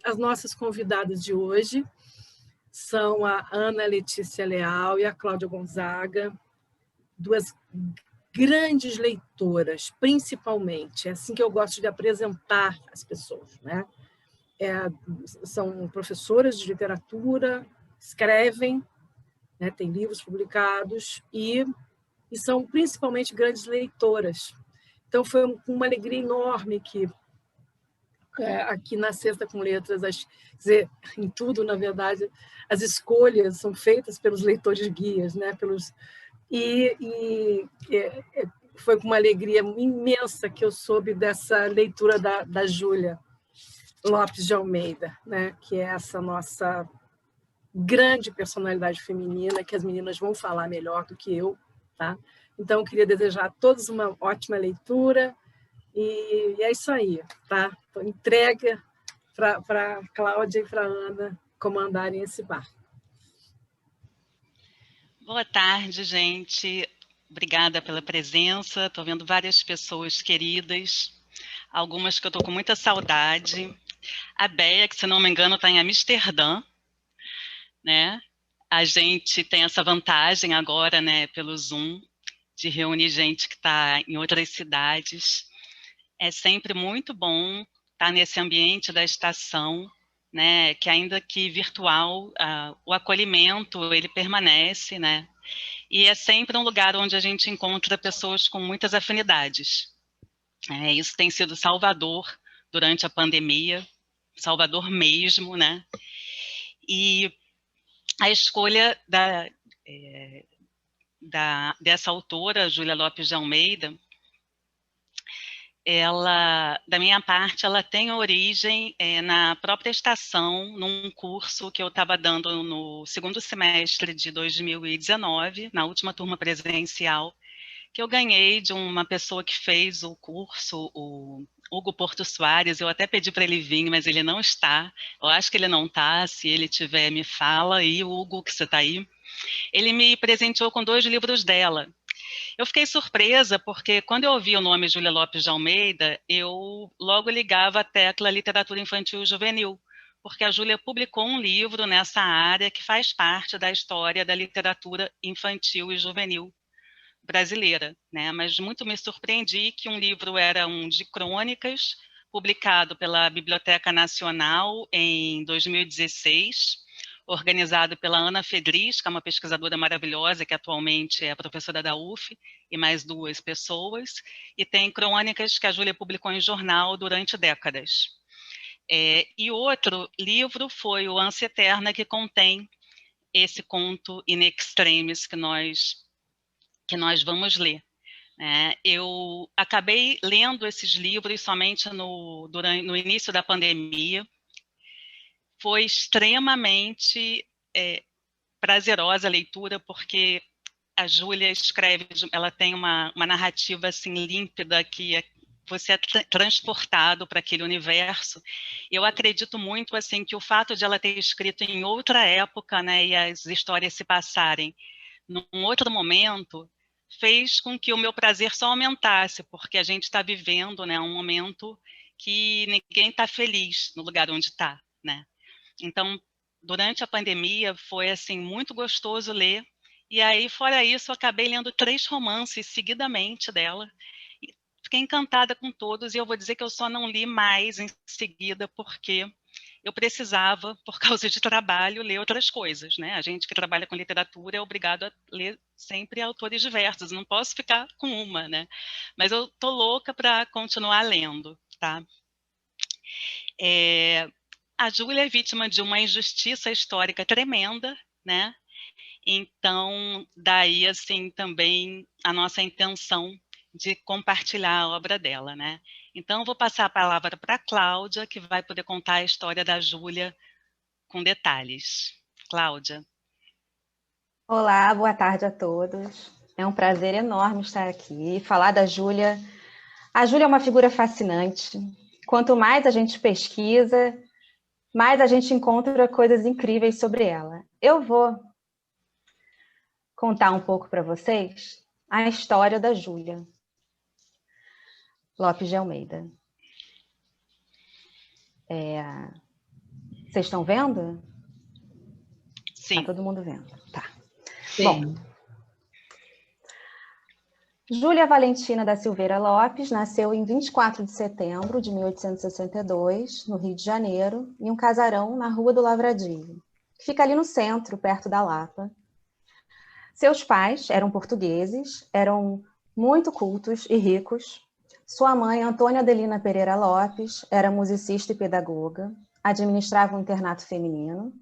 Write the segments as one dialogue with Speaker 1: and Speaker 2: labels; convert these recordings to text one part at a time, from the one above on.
Speaker 1: as nossas convidadas de hoje são a Ana Letícia Leal e a Cláudia Gonzaga, duas grandes leitoras, principalmente. É assim que eu gosto de apresentar as pessoas, né? São professoras de literatura, escrevem, né, têm livros publicados e são principalmente grandes leitoras. Então, foi uma alegria enorme que aqui na Sexta com Letras, quer dizer, em tudo, na verdade, as escolhas são feitas pelos leitores guias, né? Foi com uma alegria imensa que eu soube dessa leitura da Júlia Lopes de Almeida, né? Que é essa nossa grande personalidade feminina, que as meninas vão falar melhor do que eu, tá? Então, eu queria desejar a todos uma ótima leitura e é isso aí, tá? Então, entrega para a Cláudia e para a Ana comandarem esse barco.
Speaker 2: Boa tarde, gente. Obrigada pela presença. Estou vendo várias pessoas queridas, algumas que eu estou com muita saudade. A Béia, que se não me engano está em Amsterdã, né? A gente tem essa vantagem agora, né, pelo Zoom, de reunir gente que está em outras cidades. É sempre muito bom estar nesse ambiente da estação, né, que ainda que virtual, o acolhimento, ele permanece, né, e é sempre um lugar onde a gente encontra pessoas com muitas afinidades. Isso tem sido Salvador durante a pandemia, Salvador mesmo, né, e a escolha dessa autora, Júlia Lopes de Almeida, ela, da minha parte, ela tem origem na própria estação, num curso que eu estava dando no segundo semestre de 2019, na última turma presencial, que eu ganhei de uma pessoa que fez o curso, o Hugo Porto Soares. Eu até pedi para ele vir, mas ele não está. Eu acho que ele não está. Se ele tiver, me fala. E o Hugo, que você está aí, ele me presenteou com 2 livros dela. Eu fiquei surpresa porque quando eu ouvi o nome Júlia Lopes de Almeida, eu logo ligava a tecla literatura infantil e juvenil, porque a Júlia publicou um livro nessa área que faz parte da história da literatura infantil e juvenil brasileira, né? Mas muito me surpreendi que um livro era um de crônicas, publicado pela Biblioteca Nacional em 2016, organizado pela Ana Fedris, que é uma pesquisadora maravilhosa, que atualmente é professora da UF, e mais 2 pessoas, e tem crônicas que a Júlia publicou em jornal durante décadas. E outro livro foi o Ânsia Eterna, que contém esse conto in extremis que nós vamos ler. Eu acabei lendo esses livros somente no início da pandemia. Foi extremamente prazerosa a leitura, porque a Júlia escreve, ela tem uma narrativa assim límpida, que você é transportado para aquele universo. Eu acredito muito assim que o fato de ela ter escrito em outra época, né, e as histórias se passarem num outro momento, fez com que o meu prazer só aumentasse, porque a gente está vivendo, né, um momento que ninguém está feliz no lugar onde está, né? Então, durante a pandemia, foi assim muito gostoso ler. E aí, fora isso, eu acabei lendo 3 romances seguidamente dela. E fiquei encantada com todos, e eu vou dizer que eu só não li mais em seguida, porque eu precisava, por causa de trabalho, ler outras coisas, né? A gente que trabalha com literatura é obrigado a ler sempre autores diversos, não posso ficar com uma, né? Mas eu tô louca para continuar lendo, tá? A Júlia é vítima de uma injustiça histórica tremenda, né? Então, daí, assim, também a nossa intenção de compartilhar a obra dela, né? Então, vou passar a palavra para a Cláudia, que vai poder contar a história da Júlia com detalhes. Cláudia.
Speaker 3: Olá, boa tarde a todos. É um prazer enorme estar aqui e falar da Júlia. A Júlia é uma figura fascinante. Quanto mais a gente pesquisa, mais a gente encontra coisas incríveis sobre ela. Eu vou contar um pouco para vocês a história da Júlia Lopes de Almeida. Vocês estão vendo?
Speaker 2: Sim.
Speaker 3: Tá todo mundo vendo. Tá.
Speaker 1: Sim.
Speaker 3: Bom, Júlia Valentina da Silveira Lopes nasceu em 24 de setembro de 1862, no Rio de Janeiro, em um casarão na Rua do Lavradio, que fica ali no centro, perto da Lapa. Seus pais eram portugueses, eram muito cultos e ricos. Sua mãe, Antônia Adelina Pereira Lopes, era musicista e pedagoga, administrava um internato feminino.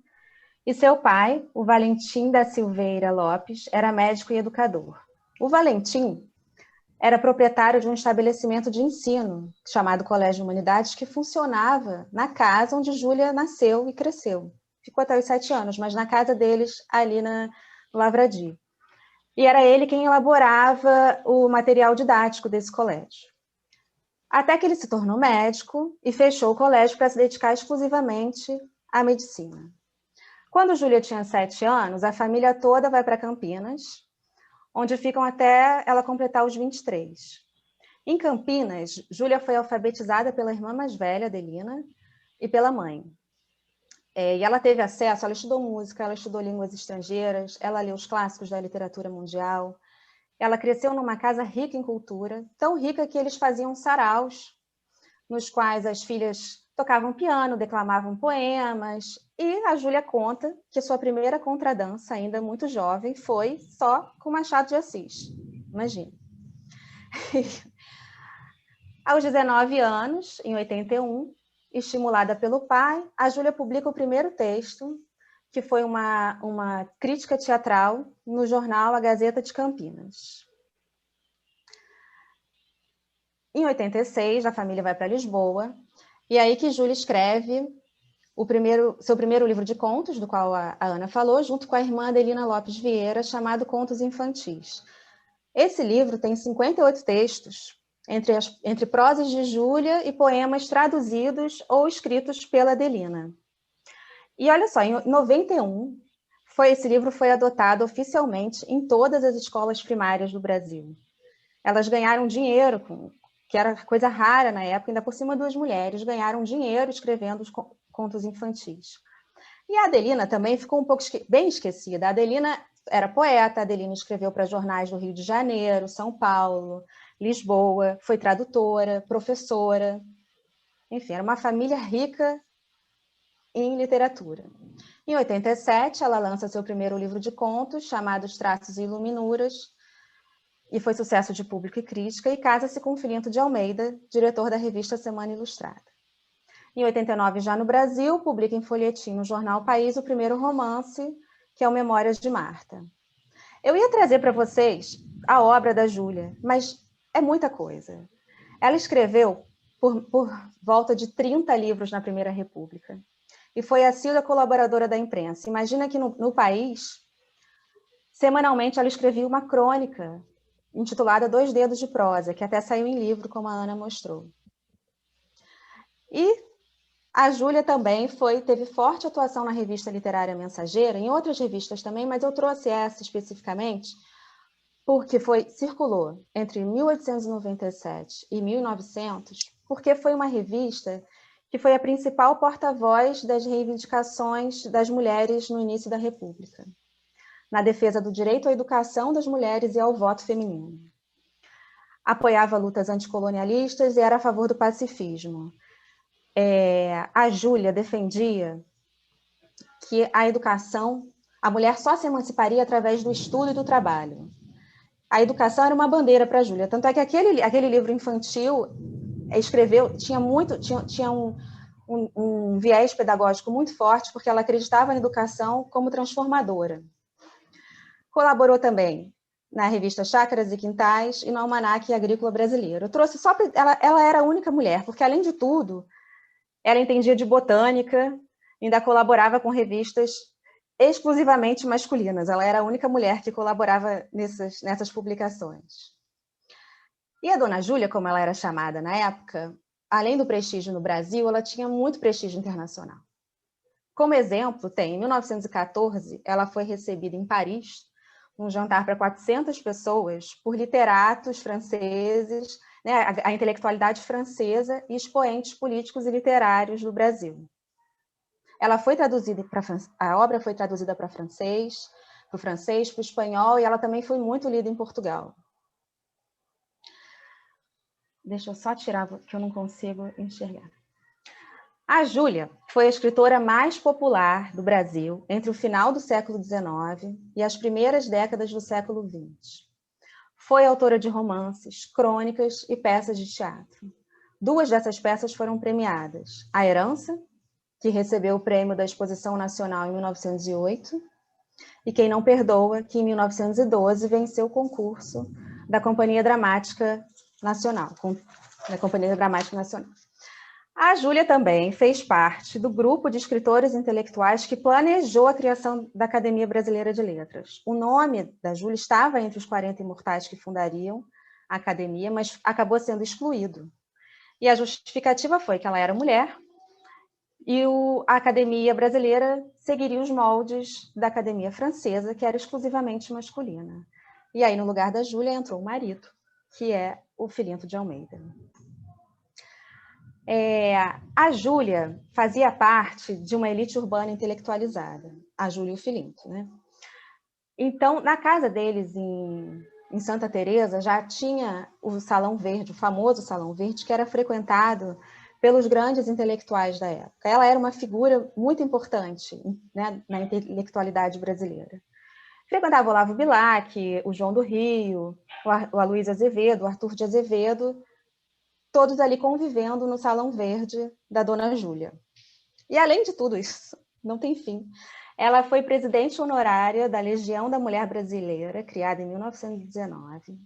Speaker 3: E seu pai, o Valentim da Silveira Lopes, era médico e educador. O Valentim era proprietário de um estabelecimento de ensino, chamado Colégio de Humanidades, que funcionava na casa onde Júlia nasceu e cresceu. Ficou até os 7 anos, mas na casa deles, ali no Lavradio. E era ele quem elaborava o material didático desse colégio. Até que ele se tornou médico e fechou o colégio para se dedicar exclusivamente à medicina. Quando Júlia tinha 7 anos, a família toda vai para Campinas, onde ficam até ela completar os 23. Em Campinas, Júlia foi alfabetizada pela irmã mais velha, Adelina, e pela mãe. E ela teve acesso, ela estudou música, ela estudou línguas estrangeiras, ela leu os clássicos da literatura mundial. Ela cresceu numa casa rica em cultura, tão rica que eles faziam saraus, nos quais as filhas tocavam piano, declamavam poemas, e a Júlia conta que sua primeira contradança, ainda muito jovem, foi só com Machado de Assis. Imagina. Aos 19 anos, em 81, estimulada pelo pai, a Júlia publica o primeiro texto, que foi uma crítica teatral no jornal A Gazeta de Campinas. Em 86, a família vai para Lisboa, e é aí que Júlia escreve seu primeiro livro de contos, do qual a Ana falou, junto com a irmã Adelina Lopes Vieira, chamado Contos Infantis. Esse livro tem 58 textos, entre prosas de Júlia e poemas traduzidos ou escritos pela Adelina. E olha só, em 91, esse livro foi adotado oficialmente em todas as escolas primárias do Brasil. Elas ganharam dinheiro, que era coisa rara na época, ainda por cima 2 mulheres ganharam dinheiro escrevendo os contos infantis. E a Adelina também ficou um pouco bem esquecida. A Adelina era poeta, a Adelina escreveu para jornais do Rio de Janeiro, São Paulo, Lisboa, foi tradutora, professora. Enfim, era uma família rica em literatura. Em 87, ela lança seu primeiro livro de contos, chamado Os Traços e Iluminuras, e foi sucesso de público e crítica, e casa-se com Filinto de Almeida, diretor da revista Semana Ilustrada. Em 89, já no Brasil, publica em folhetim no jornal País o primeiro romance, que é o Memórias de Marta. Eu ia trazer para vocês a obra da Júlia, mas é muita coisa. Ela escreveu por volta de 30 livros na Primeira República, e foi assídua colaboradora da imprensa. Imagina que no País, semanalmente ela escrevia uma crônica intitulada 2 Dedos de Prosa, que até saiu em livro, como a Ana mostrou. E a Júlia também teve forte atuação na revista literária Mensageira, em outras revistas também, mas eu trouxe essa especificamente porque circulou entre 1897 e 1900, porque foi uma revista que foi a principal porta-voz das reivindicações das mulheres no início da República, na defesa do direito à educação das mulheres e ao voto feminino. Apoiava lutas anticolonialistas e era a favor do pacifismo. A Júlia defendia que a educação, a mulher só se emanciparia através do estudo e do trabalho. A educação era uma bandeira para a Júlia, tanto é que aquele livro infantil tinha um viés pedagógico muito forte, porque ela acreditava na educação como transformadora. Colaborou também na revista Chácaras e Quintais e no Almanaque Agrícola Brasileiro. Eu trouxe ela era a única mulher, porque, além de tudo, ela entendia de botânica, ainda colaborava com revistas exclusivamente masculinas. Ela era a única mulher que colaborava nessas publicações. E a Dona Júlia, como ela era chamada na época, além do prestígio no Brasil, ela tinha muito prestígio internacional. Como exemplo, em 1914, ela foi recebida em Paris, num jantar para 400 pessoas, por literatos franceses, né, a intelectualidade francesa e expoentes políticos e literários do Brasil. Ela foi traduzida a obra foi traduzida para o francês, para o espanhol, e ela também foi muito lida em Portugal. Deixa eu só tirar, que eu não consigo enxergar. A Júlia foi a escritora mais popular do Brasil entre o final do século XIX e as primeiras décadas do século XX. Foi autora de romances, crônicas e peças de teatro. 2 dessas peças foram premiadas: A Herança, que recebeu o prêmio da Exposição Nacional em 1908, e Quem Não Perdoa, que em 1912 venceu o concurso da Companhia Dramática Nacional. A Júlia também fez parte do grupo de escritores intelectuais que planejou a criação da Academia Brasileira de Letras. O nome da Júlia estava entre os 40 imortais que fundariam a academia, mas acabou sendo excluído. E a justificativa foi que ela era mulher e a Academia Brasileira seguiria os moldes da Academia Francesa, que era exclusivamente masculina. E aí, no lugar da Júlia, entrou o marido, que é o Filinto de Almeida. A Júlia fazia parte de uma elite urbana intelectualizada, a Júlia e o Filinto, né? Então, na casa deles, em Santa Teresa, já tinha o Salão Verde, o famoso Salão Verde, que era frequentado pelos grandes intelectuais da época. Ela era uma figura muito importante, né, na intelectualidade brasileira. Frequentava o Olavo Bilac, o João do Rio, o Aloysio Azevedo, o Arthur de Azevedo, todos ali convivendo no Salão Verde da Dona Júlia. E além de tudo isso, não tem fim, ela foi presidente honorária da Legião da Mulher Brasileira, criada em 1919.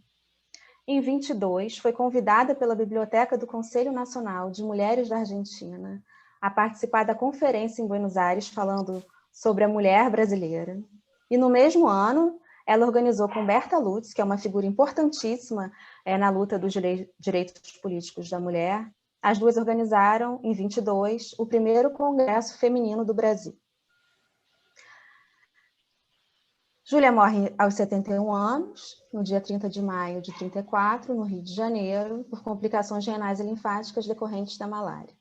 Speaker 3: Em 22, foi convidada pela Biblioteca do Conselho Nacional de Mulheres da Argentina a participar da conferência em Buenos Aires falando sobre a mulher brasileira. E no mesmo ano, ela organizou com Berta Lutz, que é uma figura importantíssima na luta dos direitos políticos da mulher. As duas organizaram, em 22, o primeiro Congresso Feminino do Brasil. Júlia morre aos 71 anos, no dia 30 de maio de 34, no Rio de Janeiro, por complicações renais e linfáticas decorrentes da malária.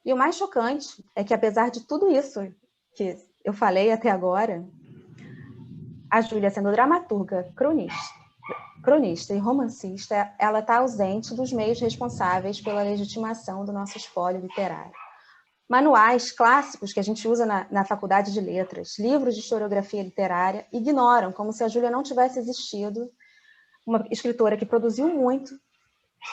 Speaker 3: E o mais chocante é que, apesar de tudo isso que eu falei até agora, a Júlia, sendo dramaturga, cronista e romancista, ela está ausente dos meios responsáveis pela legitimação do nosso espólio literário. Manuais clássicos que a gente usa na faculdade de letras, livros de historiografia literária, ignoram, como se a Júlia não tivesse existido, uma escritora que produziu muito,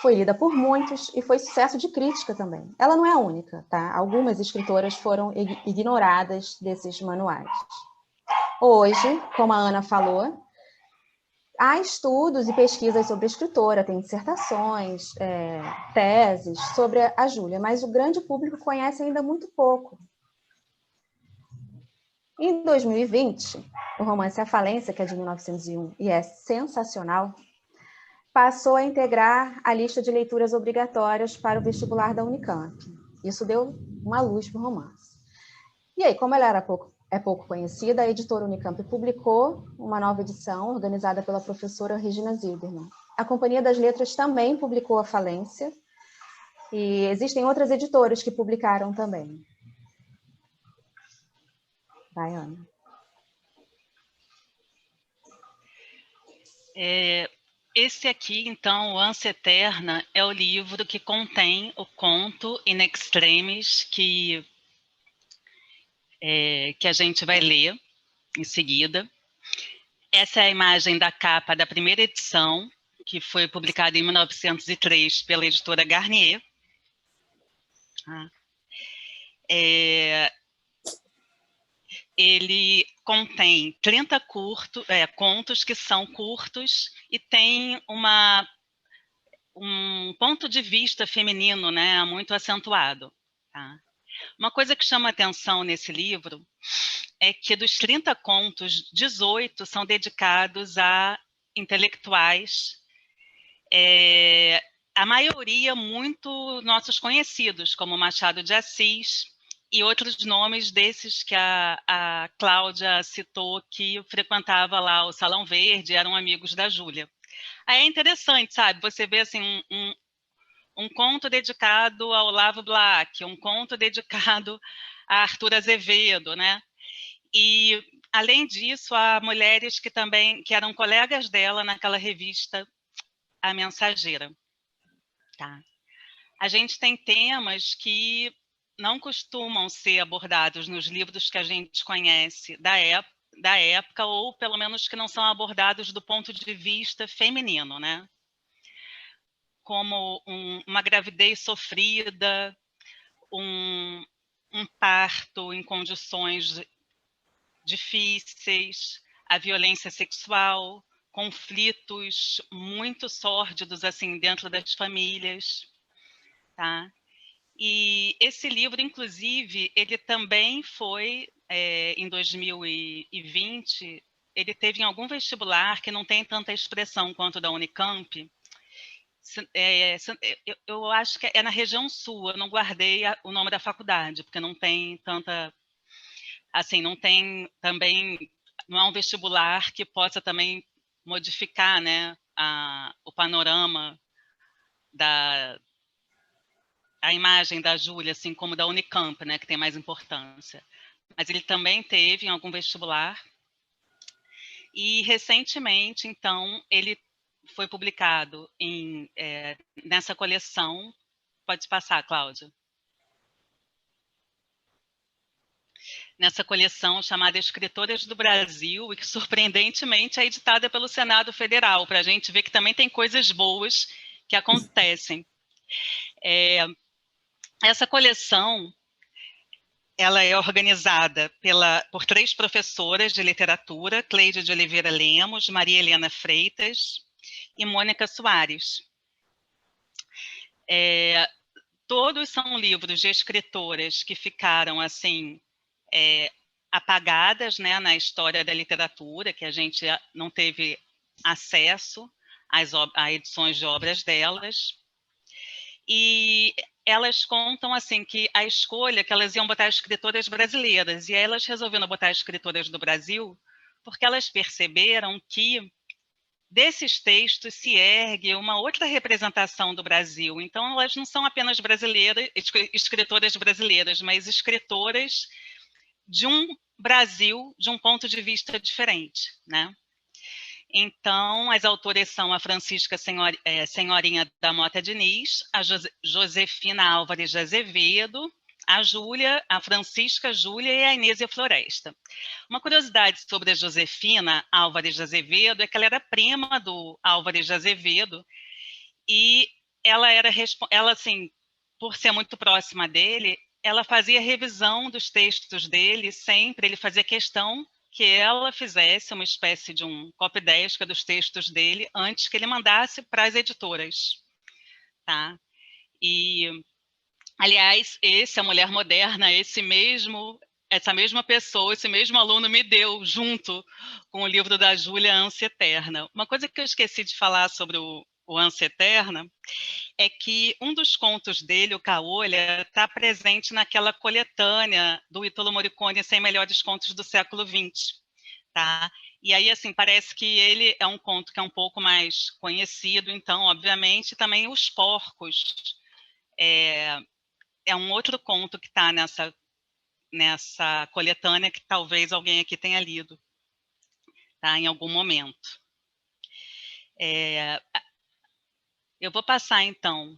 Speaker 3: foi lida por muitos e foi sucesso de crítica também. Ela não é a única, tá? Algumas escritoras foram ignoradas desses manuais. Hoje, como a Ana falou, há estudos e pesquisas sobre a escritora, tem dissertações, teses sobre a Júlia, mas o grande público conhece ainda muito pouco. Em 2020, o romance A Falência, que é de 1901 e é sensacional, passou a integrar a lista de leituras obrigatórias para o vestibular da Unicamp. Isso deu uma luz para o romance. E aí, como ela era pouco conhecida, a editora Unicamp publicou uma nova edição organizada pela professora Regina Zilberman. A Companhia das Letras também publicou A Falência e existem outras editoras que publicaram também. Vai, Ana.
Speaker 2: Esse aqui, então, O Ânsia Eterna, é o livro que contém o conto In Extremis que a gente vai ler em seguida. Essa é a imagem da capa da primeira edição, que foi publicada em 1903 pela editora Garnier. Ele contém 30 contos que são curtos e tem um ponto de vista feminino, né, muito acentuado. Tá? Uma coisa que chama atenção nesse livro é que dos 30 contos, 18 são dedicados a intelectuais, a maioria muito nossos conhecidos, como Machado de Assis e outros nomes desses que a Cláudia citou, que frequentava lá o Salão Verde, eram amigos da Júlia. Aí é interessante, sabe, você vê assim, um conto dedicado ao Olavo Bilac, um conto dedicado a Arthur Azevedo, né? E, além disso, há mulheres que eram colegas dela naquela revista A Mensageira. Tá? A gente tem temas que não costumam ser abordados nos livros que a gente conhece da época, ou pelo menos que não são abordados do ponto de vista feminino, né? Como uma gravidez sofrida, um parto em condições difíceis, a violência sexual, conflitos muito sórdidos assim dentro das famílias, tá? E esse livro, inclusive, ele também foi, em 2020, ele teve em algum vestibular que não tem tanta expressão quanto o da Unicamp. Eu acho que é na região sul, eu não guardei o nome da faculdade, porque não tem tanta, assim, não tem também, não é um vestibular que possa também modificar, né, o panorama a imagem da Júlia, assim como da Unicamp, né, que tem mais importância. Mas ele também teve em algum vestibular. E, recentemente, então, ele foi publicado nessa coleção. Pode passar, Cláudia. Nessa coleção chamada Escritoras do Brasil, e que, surpreendentemente, é editada pelo Senado Federal, para a gente ver que também tem coisas boas que acontecem. Essa coleção, ela é organizada por 3 professoras de literatura, Cleide de Oliveira Lemos, Maria Helena Freitas e Mônica Soares. Todos são livros de escritoras que ficaram assim apagadas, né, na história da literatura, que a gente não teve acesso a edições de obras delas. E elas contam assim que a escolha que elas iam botar escritoras brasileiras, e elas resolveram botar escritoras do Brasil porque elas perceberam que desses textos se ergue uma outra representação do Brasil. Então, elas não são apenas escritoras brasileiras, mas escritoras de um Brasil de um ponto de vista diferente, né? Então, as autoras são a Francisca Senhorinha da Mota Diniz, a Josefina Álvares de Azevedo, a Francisca Júlia e a Inésia Floresta. Uma curiosidade sobre a Josefina Álvares de Azevedo é que ela era prima do Álvares de Azevedo e ela assim, por ser muito próxima dele, ela fazia revisão dos textos dele sempre, ele fazia questão que ela fizesse uma espécie de um copy-desca dos textos dele antes que ele mandasse para as editoras, tá? E, aliás, A Mulher Moderna, essa mesma pessoa, esse mesmo aluno me deu junto com o livro da Júlia, Ânsia Eterna. Uma coisa que eu esqueci de falar sobre o Ânsia Eterna é que um dos contos dele, o Caolha, está presente naquela coletânea do Ítalo Morricone, 100 Melhores Contos do Século XX. Tá? E aí, assim, parece que ele é um conto que é um pouco mais conhecido, então, obviamente, também Os Porcos é um outro conto que está nessa coletânea que talvez alguém aqui tenha lido, tá? Em algum momento. Eu vou passar, então.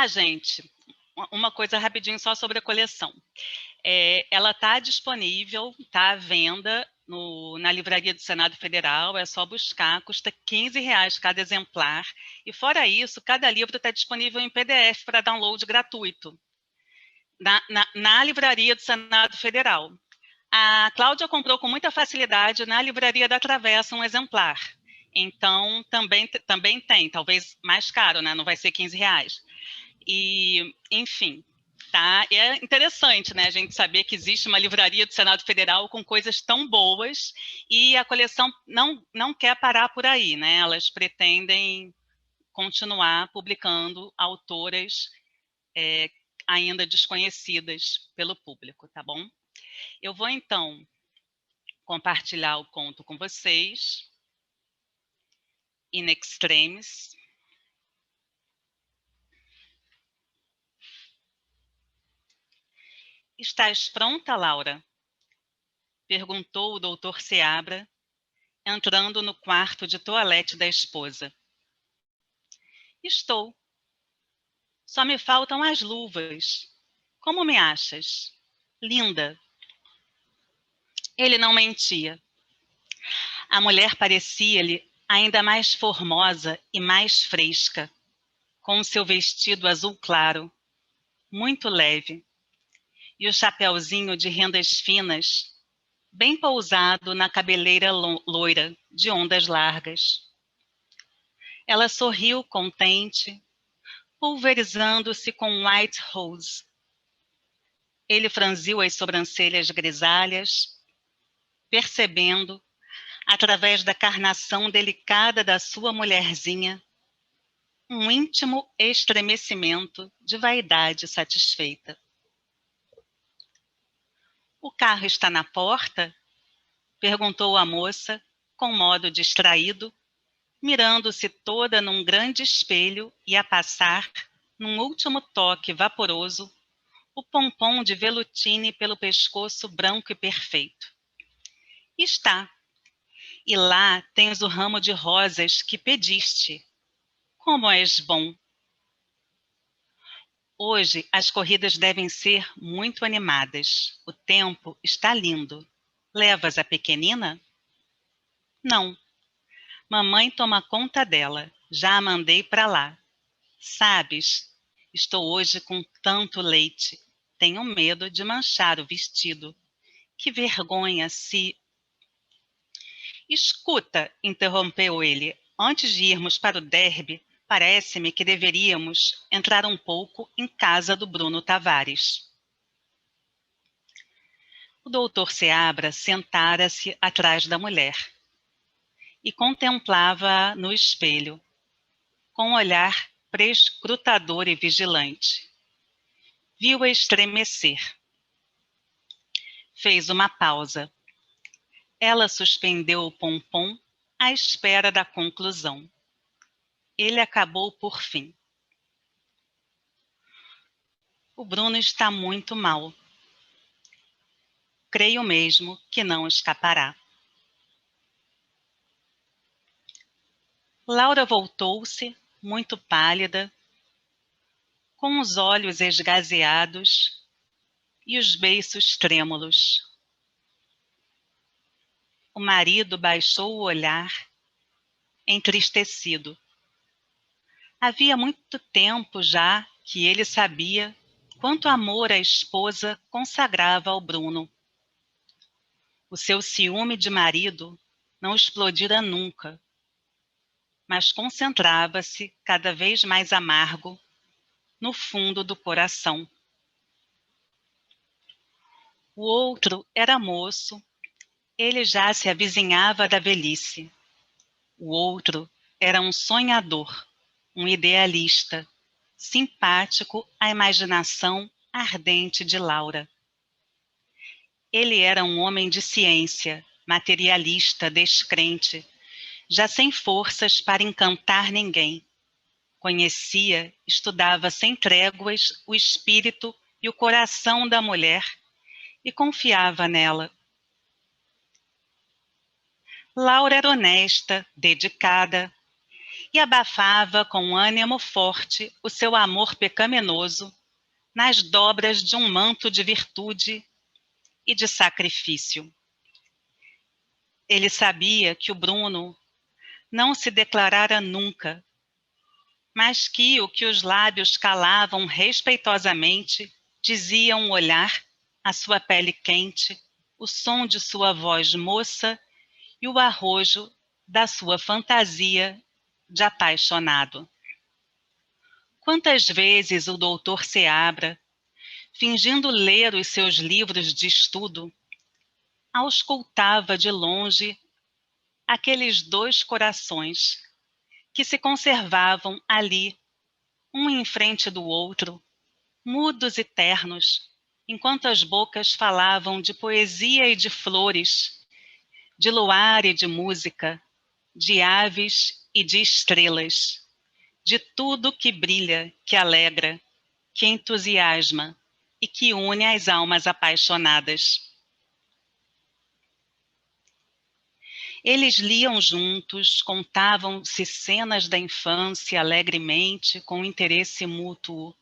Speaker 2: Gente, uma coisa rapidinho só sobre a coleção. Ela está disponível, está à venda na Livraria do Senado Federal, é só buscar, custa R$15 cada exemplar, e fora isso, cada livro está disponível em PDF para download gratuito, na Livraria do Senado Federal. A Cláudia comprou com muita facilidade na Livraria da Travessa um exemplar, então também tem, talvez mais caro, né? Não vai ser R$15. E, enfim, tá? E é interessante, né, a gente saber que existe uma livraria do Senado Federal com coisas tão boas e a coleção não quer parar por aí, né? Elas pretendem continuar publicando autoras ainda desconhecidas pelo público, tá bom? Eu vou, então, compartilhar o conto com vocês, In Extremis. Estás pronta, Laura? Perguntou o doutor Seabra, entrando no quarto de toalete da esposa. Estou. Só me faltam as luvas. Como me achas? Linda. Ele não mentia. A mulher parecia-lhe ainda mais formosa e mais fresca, com o seu vestido azul claro, muito leve, e o chapeuzinho de rendas finas, bem pousado na cabeleira loira, de ondas largas. Ela sorriu contente, pulverizando-se com white rose. Ele franziu as sobrancelhas grisalhas, percebendo, através da carnação delicada da sua mulherzinha, um íntimo estremecimento de vaidade satisfeita. O carro está na porta? Perguntou a moça, com modo distraído, mirando-se toda num grande espelho e a passar, num último toque vaporoso, o pompom de velutine pelo pescoço branco e perfeito. Está. E lá tens o ramo de rosas que pediste. Como és bom! Hoje as corridas devem ser muito animadas. O tempo está lindo. Levas a pequenina? Não. Mamãe toma conta dela. Já a mandei para lá. Sabes, estou hoje com tanto leite. Tenho medo de manchar o vestido. Que vergonha se... Escuta, interrompeu ele. Antes de irmos para o derby, parece-me que deveríamos entrar um pouco em casa do Bruno Tavares. O doutor Seabra sentara-se atrás da mulher e contemplava-a no espelho, com um olhar prescrutador e vigilante. Viu-a estremecer. Fez uma pausa. Ela suspendeu o pompom à espera da conclusão. Ele acabou por fim. O Bruno está muito mal. Creio mesmo que não escapará. Laura voltou-se, muito pálida, com os olhos esgazeados e os beiços trêmulos. O marido baixou o olhar, entristecido. Havia muito tempo já que ele sabia quanto amor a esposa consagrava ao Bruno. O seu ciúme de marido não explodira nunca, mas concentrava-se cada vez mais amargo no fundo do coração. O outro era moço, ele já se avizinhava da velhice. O outro era um sonhador, um idealista, simpático à imaginação ardente de Laura. Ele era um homem de ciência, materialista, descrente, já sem forças para encantar ninguém. Conhecia, estudava sem tréguas o espírito e o coração da mulher e confiava nela. Laura era honesta, dedicada, e abafava com ânimo forte o seu amor pecaminoso nas dobras de um manto de virtude e de sacrifício. Ele sabia que o Bruno não se declarara nunca, mas que o que os lábios calavam respeitosamente dizia um olhar, a sua pele quente, o som de sua voz moça e o arrojo da sua fantasia de apaixonado. Quantas vezes o doutor Seabra, fingindo ler os seus livros de estudo, auscultava de longe aqueles dois corações que se conservavam ali, um em frente do outro, mudos e ternos, enquanto as bocas falavam de poesia e de flores, de luar e de música, de aves e de estrelas, de tudo que brilha, que alegra, que entusiasma e que une as almas apaixonadas. Eles liam juntos, contavam-se cenas da infância alegremente, com interesse mútuo.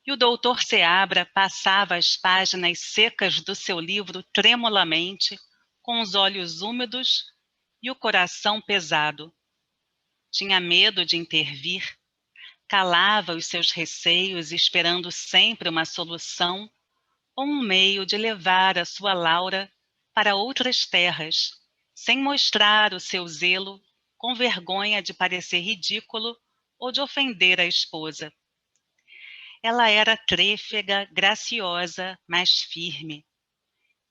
Speaker 2: E o doutor Seabra passava as páginas secas do seu livro tremulamente, com os olhos úmidos e o coração pesado. Tinha medo de intervir, calava os seus receios, esperando sempre uma solução ou um meio de levar a sua Laura para outras terras, sem mostrar o seu zelo, com vergonha de parecer ridículo ou de ofender a esposa. Ela era trêfega, graciosa, mas firme.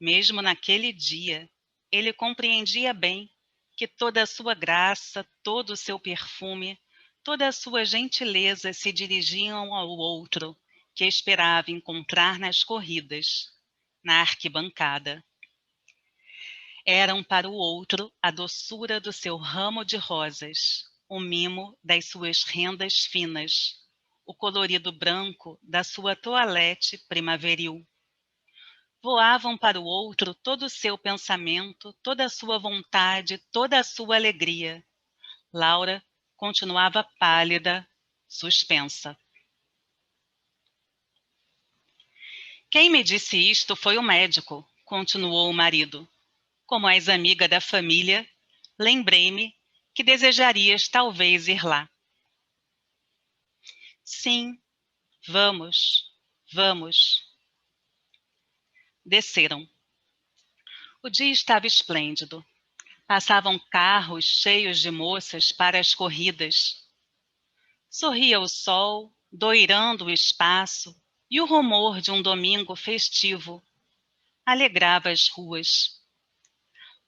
Speaker 2: Mesmo naquele dia, ele compreendia bem que toda a sua graça, todo o seu perfume, toda a sua gentileza se dirigiam ao outro, que esperava encontrar nas corridas, na arquibancada. Eram para o outro a doçura do seu ramo de rosas, o mimo das suas rendas finas, o colorido branco da sua toalete primaveril. Voavam para o outro todo o seu pensamento, toda a sua vontade, toda a sua alegria. Laura continuava pálida, suspensa. Quem me disse isto foi o médico, continuou o marido. Como és amiga da família, lembrei-me que desejarias talvez ir lá. Sim, vamos, vamos. Desceram. O dia estava esplêndido. Passavam carros cheios de moças para as corridas. Sorria o sol, doirando o espaço, e o rumor de um domingo festivo alegrava as ruas.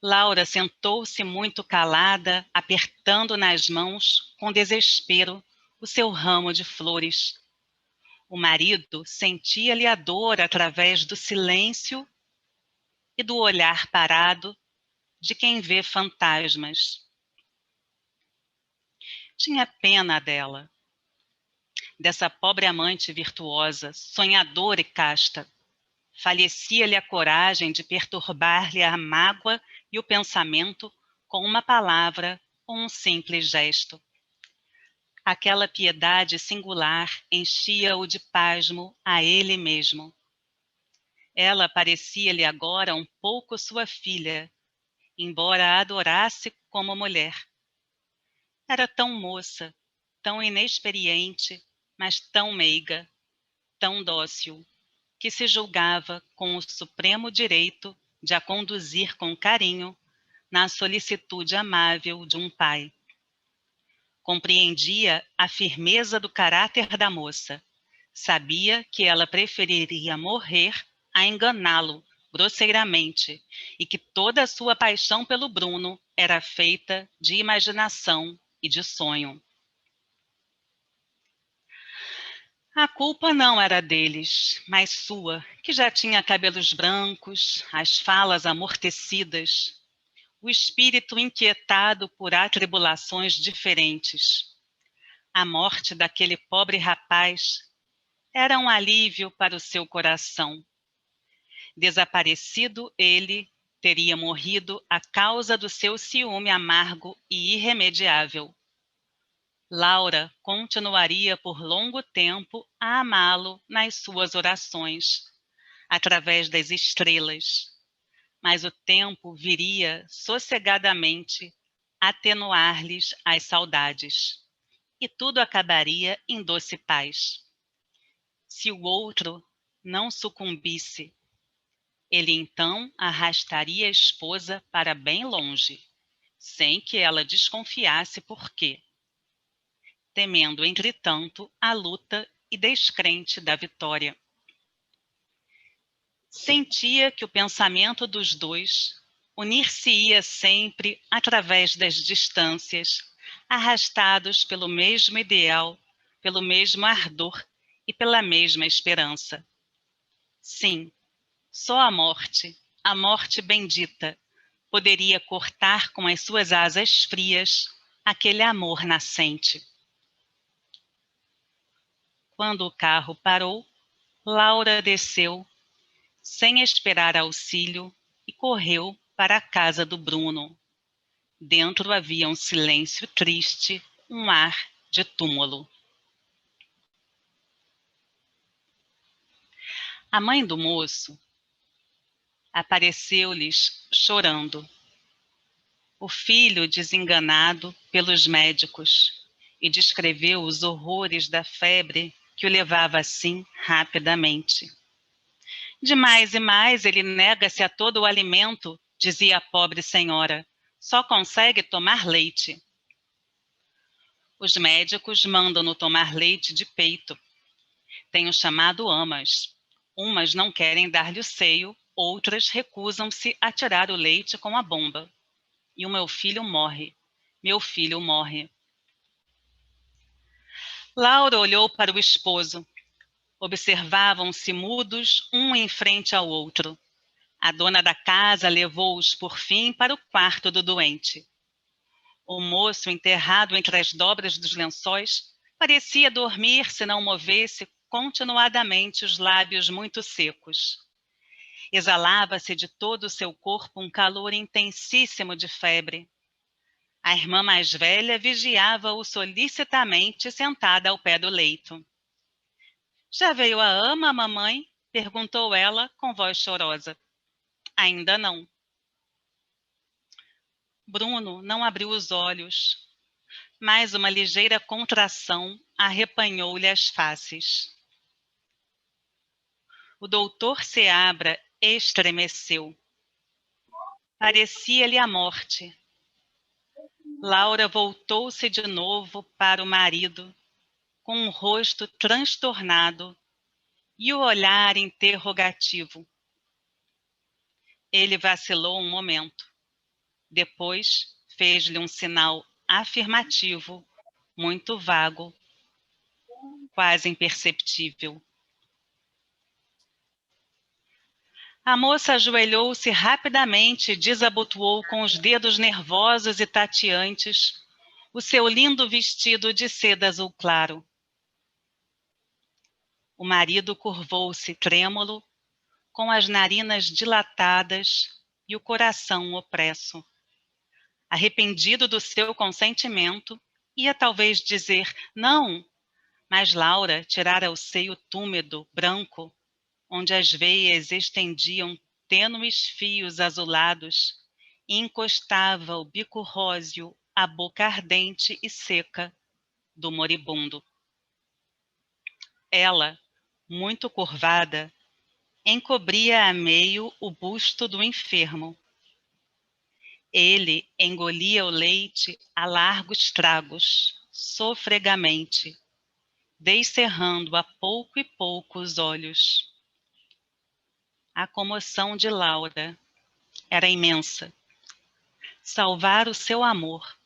Speaker 2: Laura sentou-se muito calada, apertando nas mãos, com desespero, o seu ramo de flores. O marido sentia-lhe a dor através do silêncio e do olhar parado de quem vê fantasmas. Tinha pena dela, dessa pobre amante virtuosa, sonhadora e casta. Falecia-lhe a coragem de perturbar-lhe a mágoa e o pensamento com uma palavra ou um simples gesto. Aquela piedade singular enchia-o de pasmo a ele mesmo. Ela parecia-lhe agora um pouco sua filha, embora a adorasse como mulher. Era tão moça, tão inexperiente, mas tão meiga, tão dócil, que se julgava com o supremo direito de a conduzir com carinho na solicitude amável de um pai. Compreendia a firmeza do caráter da moça. Sabia que ela preferiria morrer a enganá-lo grosseiramente e que toda a sua paixão pelo Bruno era feita de imaginação e de sonho. A culpa não era deles, mas sua, que já tinha cabelos brancos, as falas amortecidas, o espírito inquietado por atribulações diferentes. A morte daquele pobre rapaz era um alívio para o seu coração. Desaparecido ele, teria morrido a causa do seu ciúme amargo e irremediável. Laura continuaria por longo tempo a amá-lo nas suas orações, através das estrelas, mas o tempo viria sossegadamente atenuar-lhes as saudades, e tudo acabaria em doce paz. Se o outro não sucumbisse, ele então arrastaria a esposa para bem longe, sem que ela desconfiasse por quê, temendo, entretanto, a luta e descrente da vitória. Sentia que o pensamento dos dois unir-se-ia sempre através das distâncias, arrastados pelo mesmo ideal, pelo mesmo ardor e pela mesma esperança. Sim, só a morte bendita, poderia cortar com as suas asas frias aquele amor nascente. Quando o carro parou, Laura desceu, sem esperar auxílio, e correu para a casa do Bruno. Dentro havia um silêncio triste, um ar de túmulo. A mãe do moço apareceu-lhes chorando. O filho desenganado pelos médicos e descreveu os horrores da febre que o levava assim rapidamente. De mais e mais ele nega-se a todo o alimento, dizia a pobre senhora. Só consegue tomar leite. Os médicos mandam-no tomar leite de peito. Tenho chamado amas. Umas não querem dar-lhe o seio, outras recusam-se a tirar o leite com a bomba. E o meu filho morre. Meu filho morre. Laura olhou para o esposo. Observavam-se mudos, um em frente ao outro. A dona da casa levou-os, por fim, para o quarto do doente. O moço, enterrado entre as dobras dos lençóis, parecia dormir se não movesse continuadamente os lábios muito secos. Exalava-se de todo o seu corpo um calor intensíssimo de febre. A irmã mais velha vigiava-o solicitamente sentada ao pé do leito. Já veio a ama, mamãe? Perguntou ela com voz chorosa. Ainda não. Bruno não abriu os olhos, mas uma ligeira contração arrepanhou-lhe as faces. O doutor Seabra estremeceu. Parecia-lhe a morte. Laura voltou-se de novo para o marido, com um rosto transtornado e o olhar interrogativo. Ele vacilou um momento. Depois fez-lhe um sinal afirmativo, muito vago, quase imperceptível. A moça ajoelhou-se rapidamente e desabotoou com os dedos nervosos e tateantes o seu lindo vestido de seda azul claro. O marido curvou-se trêmulo, com as narinas dilatadas e o coração opresso. Arrependido do seu consentimento, ia talvez dizer não, mas Laura tirara o seio túmido, branco, onde as veias estendiam tênues fios azulados, e encostava o bico róseo à boca ardente e seca do moribundo. Ela, muito curvada, encobria a meio o busto do enfermo. Ele engolia o leite a largos tragos, sofregamente, descerrando a pouco e pouco os olhos. A comoção de Laura era imensa. Salvar o seu amor,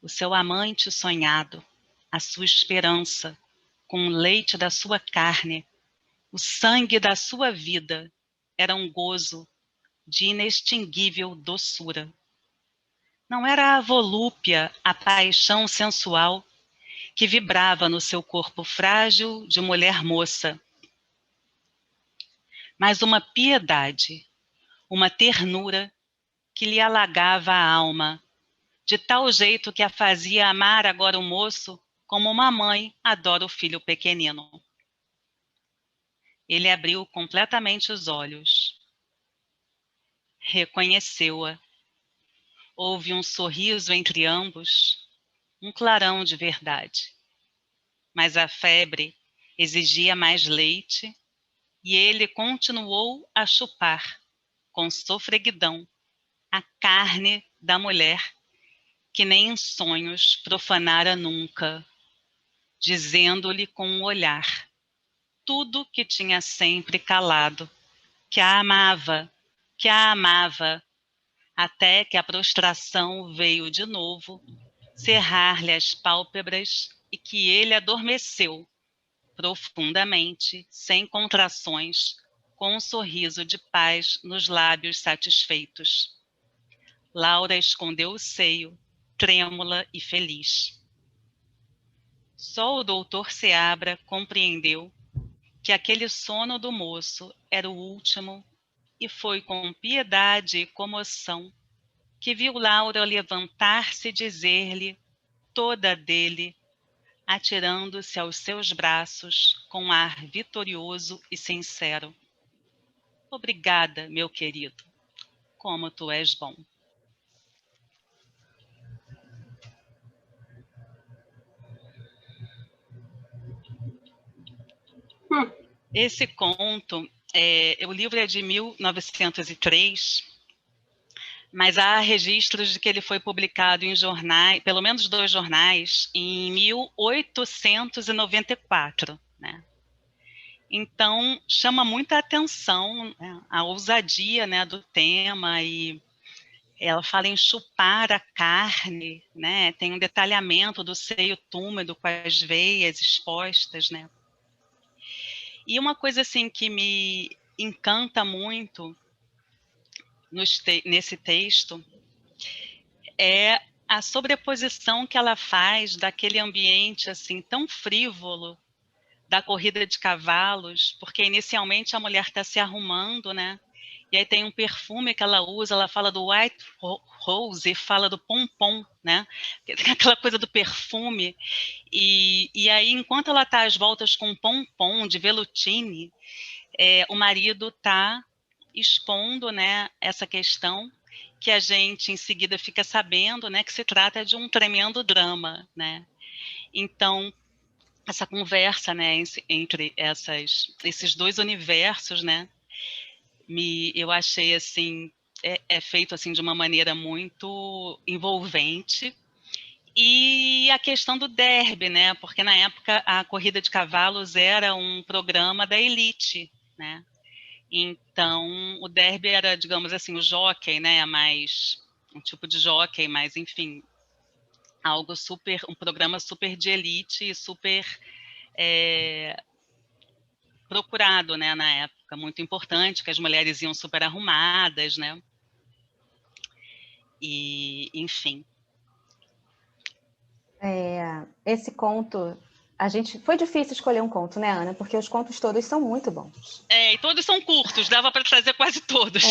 Speaker 2: o seu amante sonhado, a sua esperança, com o leite da sua carne, o sangue da sua vida, era um gozo de inextinguível doçura. Não era a volúpia, a paixão sensual que vibrava no seu corpo frágil de mulher moça, mas uma piedade, uma ternura que lhe alagava a alma, de tal jeito que a fazia amar agora o moço como uma mãe adora o filho pequenino. Ele abriu completamente os olhos. Reconheceu-a. Houve um sorriso entre ambos, um clarão de verdade. Mas a febre exigia mais leite e ele continuou a chupar, com sofreguidão, a carne da mulher que nem em sonhos profanara nunca, dizendo-lhe com um olhar tudo que tinha sempre calado, que a amava, até que a prostração veio de novo cerrar-lhe as pálpebras e que ele adormeceu profundamente, sem contrações, com um sorriso de paz nos lábios satisfeitos. Laura escondeu o seio, trêmula e feliz. Só o doutor Seabra compreendeu que aquele sono do moço era o último, e foi com piedade e comoção que viu Laura levantar-se e dizer-lhe, toda dele, atirando-se aos seus braços com ar vitorioso e sincero. Obrigada, meu querido, como tu és bom. Esse conto, o livro é de 1903, mas há registros de que ele foi publicado em jornais, pelo menos 2 jornais, em 1894, né? Então, chama muita atenção, né, a ousadia, né, do tema, e ela fala em chupar a carne, né? Tem um detalhamento do seio túmido com as veias expostas, né? E uma coisa assim que me encanta muito nesse texto é a sobreposição que ela faz daquele ambiente assim tão frívolo da corrida de cavalos, porque inicialmente a mulher está se arrumando, né? E aí tem um perfume que ela usa, ela fala do white rose e fala do pompom, né? Aquela coisa do perfume. E aí, enquanto ela está às voltas com pompom de velutine, o marido está expondo, né, essa questão que a gente em seguida fica sabendo, né, que se trata de um tremendo drama, né? Então, essa conversa, né, entre esses 2 universos, né, eu achei assim, feito assim de uma maneira muito envolvente. E a questão do derby, né, porque na época a corrida de cavalos era um programa da elite, né? Então o derby era, digamos assim, o jockey, né, mais um tipo de jockey, mas enfim, algo super, um programa super de elite e super procurado, né, na época, muito importante, que as mulheres iam super arrumadas, né, e enfim.
Speaker 3: Esse conto, foi difícil escolher um conto, né, Ana? Porque os contos todos são muito bons.
Speaker 2: E todos são curtos, dava para trazer quase todos.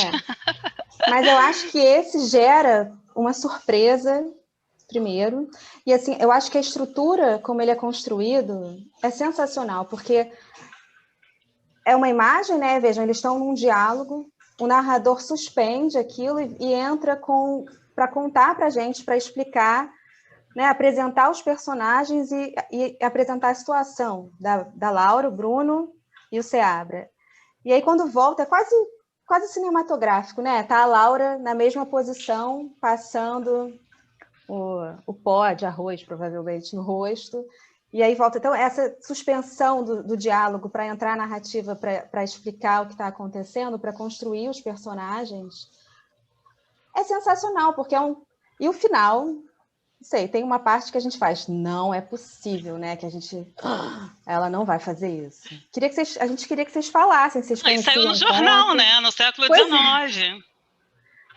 Speaker 3: Mas eu acho que esse gera uma surpresa, primeiro, e assim, eu acho que a estrutura, como ele é construído, é sensacional, porque é uma imagem, né? Vejam, eles estão num diálogo, o narrador suspende aquilo e entra para contar para a gente, para explicar, né? Apresentar os personagens e apresentar a situação da Laura, o Bruno e o Seabra. E aí, quando volta, é quase cinematográfico, né? Tá a Laura na mesma posição, passando o pó de arroz, provavelmente, no rosto. E aí volta. Então, essa suspensão do diálogo para entrar na narrativa, para explicar o que está acontecendo, para construir os personagens, é sensacional, porque E o final, não sei, tem uma parte que a gente faz, não é possível, né? Que a gente... Ela não vai fazer isso. A gente queria que vocês falassem, vocês conheciam.
Speaker 2: E saiu no jornal, né? No século XIX.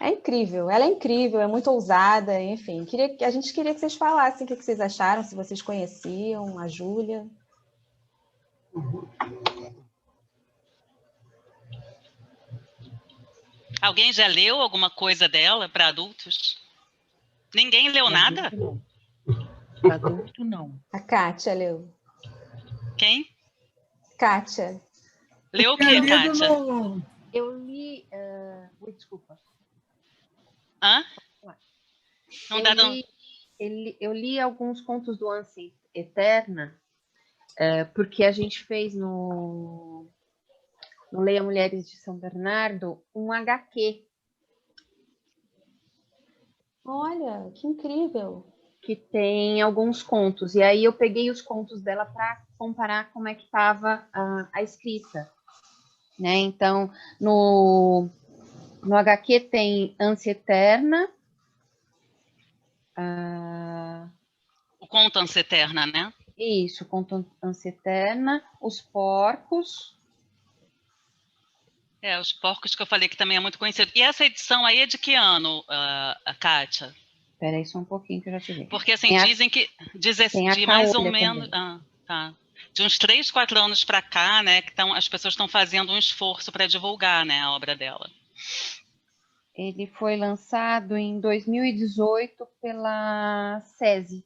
Speaker 3: É incrível, ela é incrível, é muito ousada, enfim. A gente queria que vocês falassem o que vocês acharam, se vocês conheciam a Júlia.
Speaker 2: Alguém já leu alguma coisa dela para adultos? Ninguém leu nada?
Speaker 1: Para adulto, não.
Speaker 3: A Kátia leu.
Speaker 2: Quem?
Speaker 3: Kátia.
Speaker 2: Leu o quê, Kátia?
Speaker 4: Eu li... desculpa.
Speaker 2: Hã? Não dá
Speaker 4: eu li alguns contos do Ansem Eterna, porque a gente fez no Leia Mulheres de São Bernardo um HQ.
Speaker 3: Olha, que incrível.
Speaker 4: Que tem alguns contos. E aí eu peguei os contos dela para comparar como é que estava a escrita. Né? Então, no HQ tem Ânsia Eterna.
Speaker 2: O Conto Ânsia Eterna, né?
Speaker 4: Isso, Conto Ânsia Eterna. Os Porcos.
Speaker 2: Os Porcos que eu falei que também é muito conhecido. E essa edição aí é de que ano, a Kátia?
Speaker 4: Espera aí só um pouquinho que eu já te vi.
Speaker 2: Porque assim, dizem que... de mais ou menos...
Speaker 4: tá.
Speaker 2: de uns 3, 4 anos para cá, né, que as pessoas estão fazendo um esforço para divulgar, né, a obra dela.
Speaker 4: Ele foi lançado em 2018 pela SESI,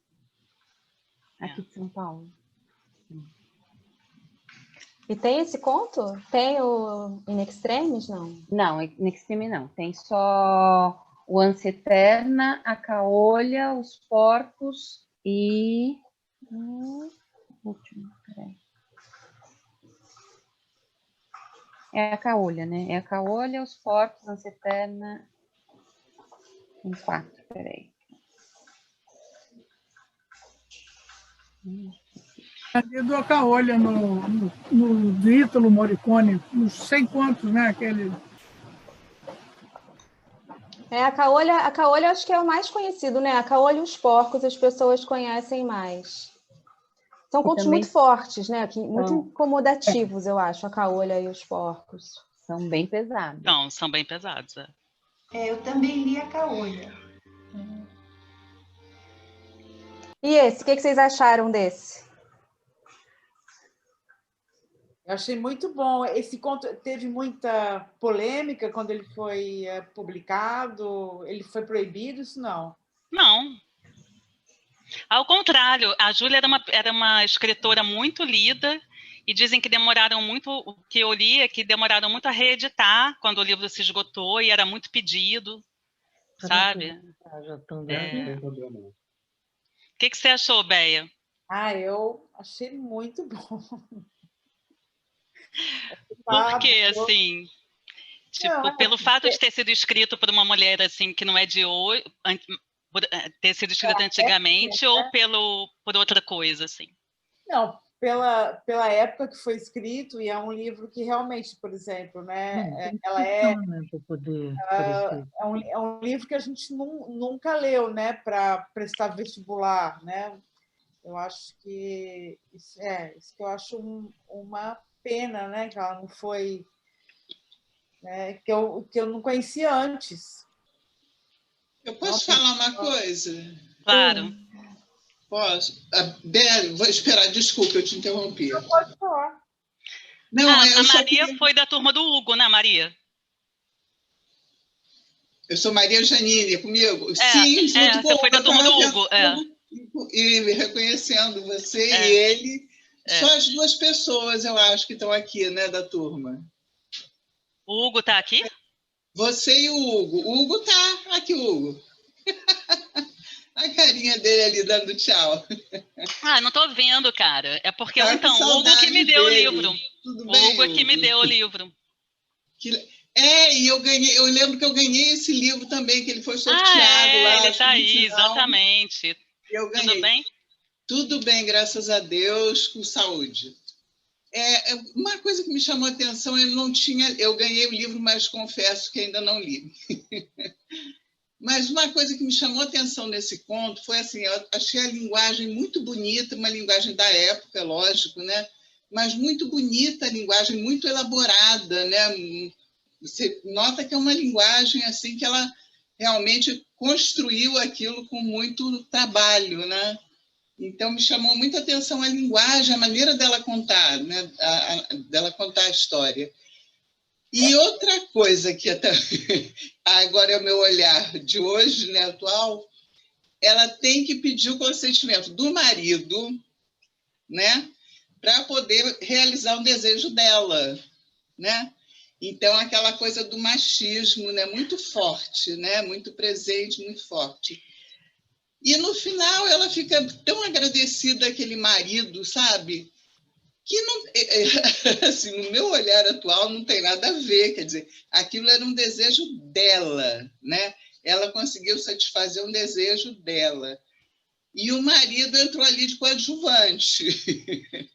Speaker 4: aqui de São Paulo.
Speaker 3: E tem esse conto? Tem o In Extremis, não?
Speaker 4: Não, In Extremis não. Tem só o Ânsia Eterna, a Caolha, os Porcos e... último, peraí. É a Caolha, né? É a Caolha, os Porcos, Ânsia Eterna... Tem 4, peraí.
Speaker 5: Do Acaolha no Ítalo Morricone, não sei quantos, né? Aquele...
Speaker 3: A Caolha acho que é o mais conhecido, né? A Caolha e os Porcos as pessoas conhecem mais. São contos
Speaker 4: também...
Speaker 3: muito fortes, né? Muito incomodativos, eu acho, a Caolha e os Porcos.
Speaker 4: São bem pesados.
Speaker 2: Não, são bem pesados.
Speaker 6: Eu também li a Caolha.
Speaker 3: E esse? O que vocês acharam desse?
Speaker 7: Eu achei muito bom. Esse conto teve muita polêmica quando ele foi publicado. Ele foi proibido? Isso não?
Speaker 2: Não. Ao contrário, a Júlia era uma escritora muito lida e dizem que demoraram muito, o que eu li é que demoraram muito a reeditar quando o livro se esgotou e era muito pedido, sabe? O que você achou, Béia?
Speaker 7: Eu achei muito bom.
Speaker 2: Porque, assim, tipo, pelo fato de ter sido escrito por uma mulher assim que não é de hoje, ter sido escrito antigamente, ou por outra coisa, assim?
Speaker 7: Não, pela época que foi escrito, e é um livro que realmente, por exemplo, né, é um livro que a gente nunca leu, né, para prestar vestibular, né? Eu acho que isso que eu acho uma pena, né, que ela não foi, né, que eu não conhecia antes.
Speaker 8: Eu posso falar uma coisa?
Speaker 2: Claro.
Speaker 8: Posso? Beli, vou esperar, desculpa, eu te interrompi.
Speaker 7: Não pode falar.
Speaker 8: Não,
Speaker 2: a Maria foi da turma do Hugo, né, Maria?
Speaker 8: Eu sou Maria Janine, comigo? Sim, junto com o Hugo.
Speaker 2: Você foi da turma do Hugo,
Speaker 8: E reconhecendo você e ele, só as duas pessoas, eu acho, que estão aqui, né, da turma.
Speaker 2: O Hugo está aqui?
Speaker 8: Você e o Hugo. O Hugo está aqui, Hugo. A carinha dele ali dando tchau.
Speaker 2: Não estou vendo, cara. É porque,
Speaker 8: então,
Speaker 2: o Hugo que me deu
Speaker 8: dele.
Speaker 2: o livro.
Speaker 8: Tudo
Speaker 2: o
Speaker 8: bem,
Speaker 2: Hugo é que me deu o livro.
Speaker 8: E eu lembro que eu ganhei esse livro também, que ele foi sorteado lá.
Speaker 2: Ele está aí, exatamente.
Speaker 8: Eu ganhei.
Speaker 2: Tudo bem?
Speaker 8: Tudo bem, graças a Deus, com saúde. Uma coisa que me chamou a atenção, eu ganhei o livro, mas confesso que ainda não li. Mas uma coisa que me chamou a atenção nesse conto foi assim, eu achei a linguagem muito bonita, uma linguagem da época, lógico, né? Mas muito bonita, a linguagem muito elaborada, né? Você nota que é uma linguagem assim que ela realmente construiu aquilo com muito trabalho, né? Então me chamou muita atenção a linguagem, a maneira dela contar, né? Dela contar a história. E outra coisa que agora é o meu olhar de hoje, né, atual, ela tem que pedir o consentimento do marido, né, para poder realizar um desejo dela, né? Então aquela coisa do machismo, né, muito forte, né, muito presente, muito forte. E no final ela fica tão agradecida àquele marido, sabe? Que não, assim, no meu olhar atual não tem nada a ver, quer dizer, aquilo era um desejo dela, né? Ela conseguiu satisfazer um desejo dela. E o marido entrou ali de coadjuvante.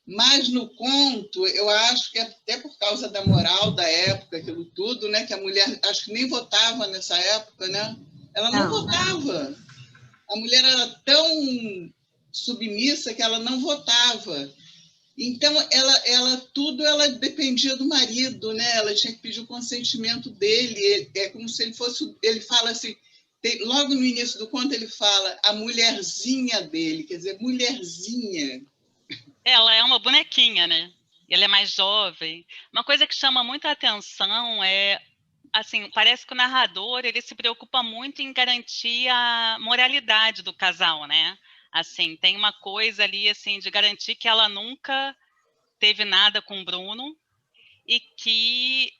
Speaker 8: Mas no conto, eu acho que até por causa da moral da época, aquilo tudo, né? Que a mulher, acho que nem votava nessa época, né? Ela não votava. A mulher era tão submissa que ela não votava. Então, ela dependia do marido, né? Ela tinha que pedir o consentimento dele. É como se ele fosse... Ele fala assim... logo no início do conto, ele fala a mulherzinha dele. Quer dizer, mulherzinha.
Speaker 2: Ela é uma bonequinha, né? Ele é mais jovem. Uma coisa que chama muita atenção é, assim, parece que o narrador ele se preocupa muito em garantir a moralidade do casal, né? Assim, tem uma coisa ali assim de garantir que ela nunca teve nada com o Bruno e que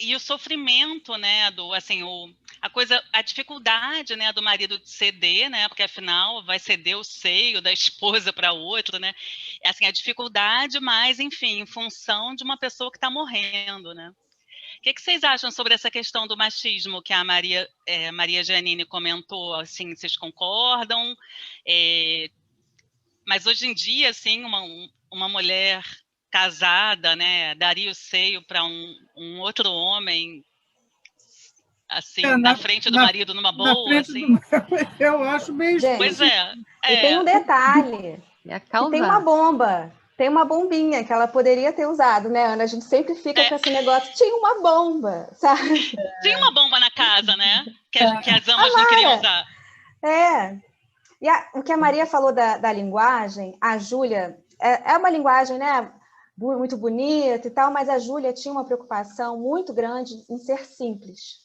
Speaker 2: e o sofrimento, né, do assim, a dificuldade, né, do marido de ceder, né, porque afinal vai ceder o seio da esposa para outro, né, assim, a dificuldade, mas enfim, em função de uma pessoa que está morrendo, né. O que vocês acham sobre essa questão do machismo que a Maria Giannini comentou? Assim, vocês concordam? Mas hoje em dia, assim, uma mulher casada, né, daria o seio para um outro homem, assim, na frente do marido, numa boa, assim?
Speaker 5: Eu acho meio
Speaker 3: Gente,
Speaker 2: pois é.
Speaker 3: E tem um detalhe, que tem uma bomba, tem uma bombinha que ela poderia ter usado, né, Ana? A gente sempre fica com esse negócio, tinha uma bomba, sabe?
Speaker 2: Tinha uma bomba na casa, né? Que as amas não queriam usar.
Speaker 3: E o que a Maria falou da linguagem, a Júlia, é uma linguagem, né, muito bonita e tal, mas a Júlia tinha uma preocupação muito grande em ser simples.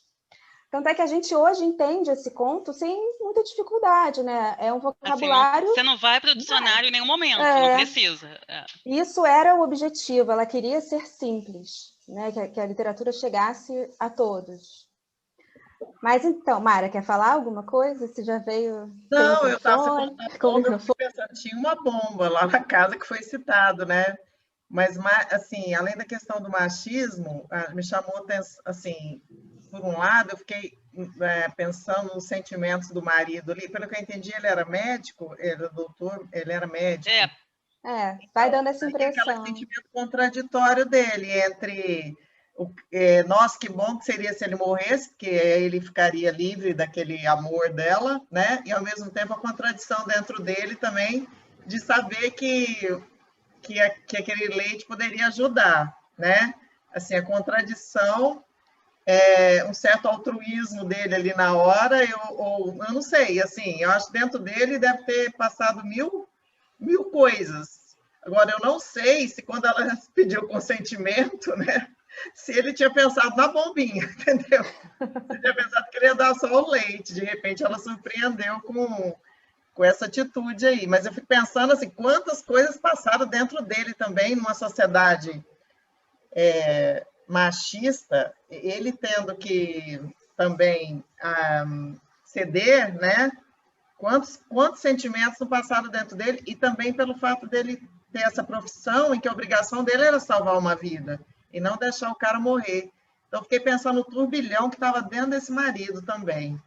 Speaker 3: Tanto é que a gente hoje entende esse conto sem muita dificuldade, né? É um vocabulário...
Speaker 2: Assim, você não vai para o dicionário em nenhum momento, não precisa.
Speaker 3: Isso era o objetivo, ela queria ser simples, né? Que a literatura chegasse a todos. Mas então, Mara, quer falar alguma coisa? Você já veio...
Speaker 9: Não, eu estava pensando, tinha uma bomba lá na casa que foi citado, né? Mas, assim, além da questão do machismo, me chamou atenção, assim, por um lado, eu fiquei pensando nos sentimentos do marido ali. Pelo que eu entendi, ele era médico, ele era doutor, ele era médico.
Speaker 3: Vai dando essa impressão.
Speaker 9: Aquele sentimento contraditório dele entre... nossa, que bom que seria se ele morresse, porque ele ficaria livre daquele amor dela, né? E, ao mesmo tempo, a contradição dentro dele também de saber que aquele leite poderia ajudar, né? Assim, a contradição, um certo altruísmo dele ali na hora, eu não sei, assim, eu acho que dentro dele deve ter passado mil coisas. Agora, eu não sei se quando ela pediu consentimento, né? Se ele tinha pensado na bombinha, entendeu? Se tinha pensado que ele ia dar só o leite, de repente ela surpreendeu com essa atitude aí. Mas eu fico pensando assim, quantas coisas passaram dentro dele também, numa sociedade machista, ele tendo que também ceder, né? Quantos sentimentos não passaram dentro dele, e também pelo fato dele ter essa profissão em que a obrigação dele era salvar uma vida e não deixar o cara morrer. Então, fiquei pensando no turbilhão que estava dentro desse marido também.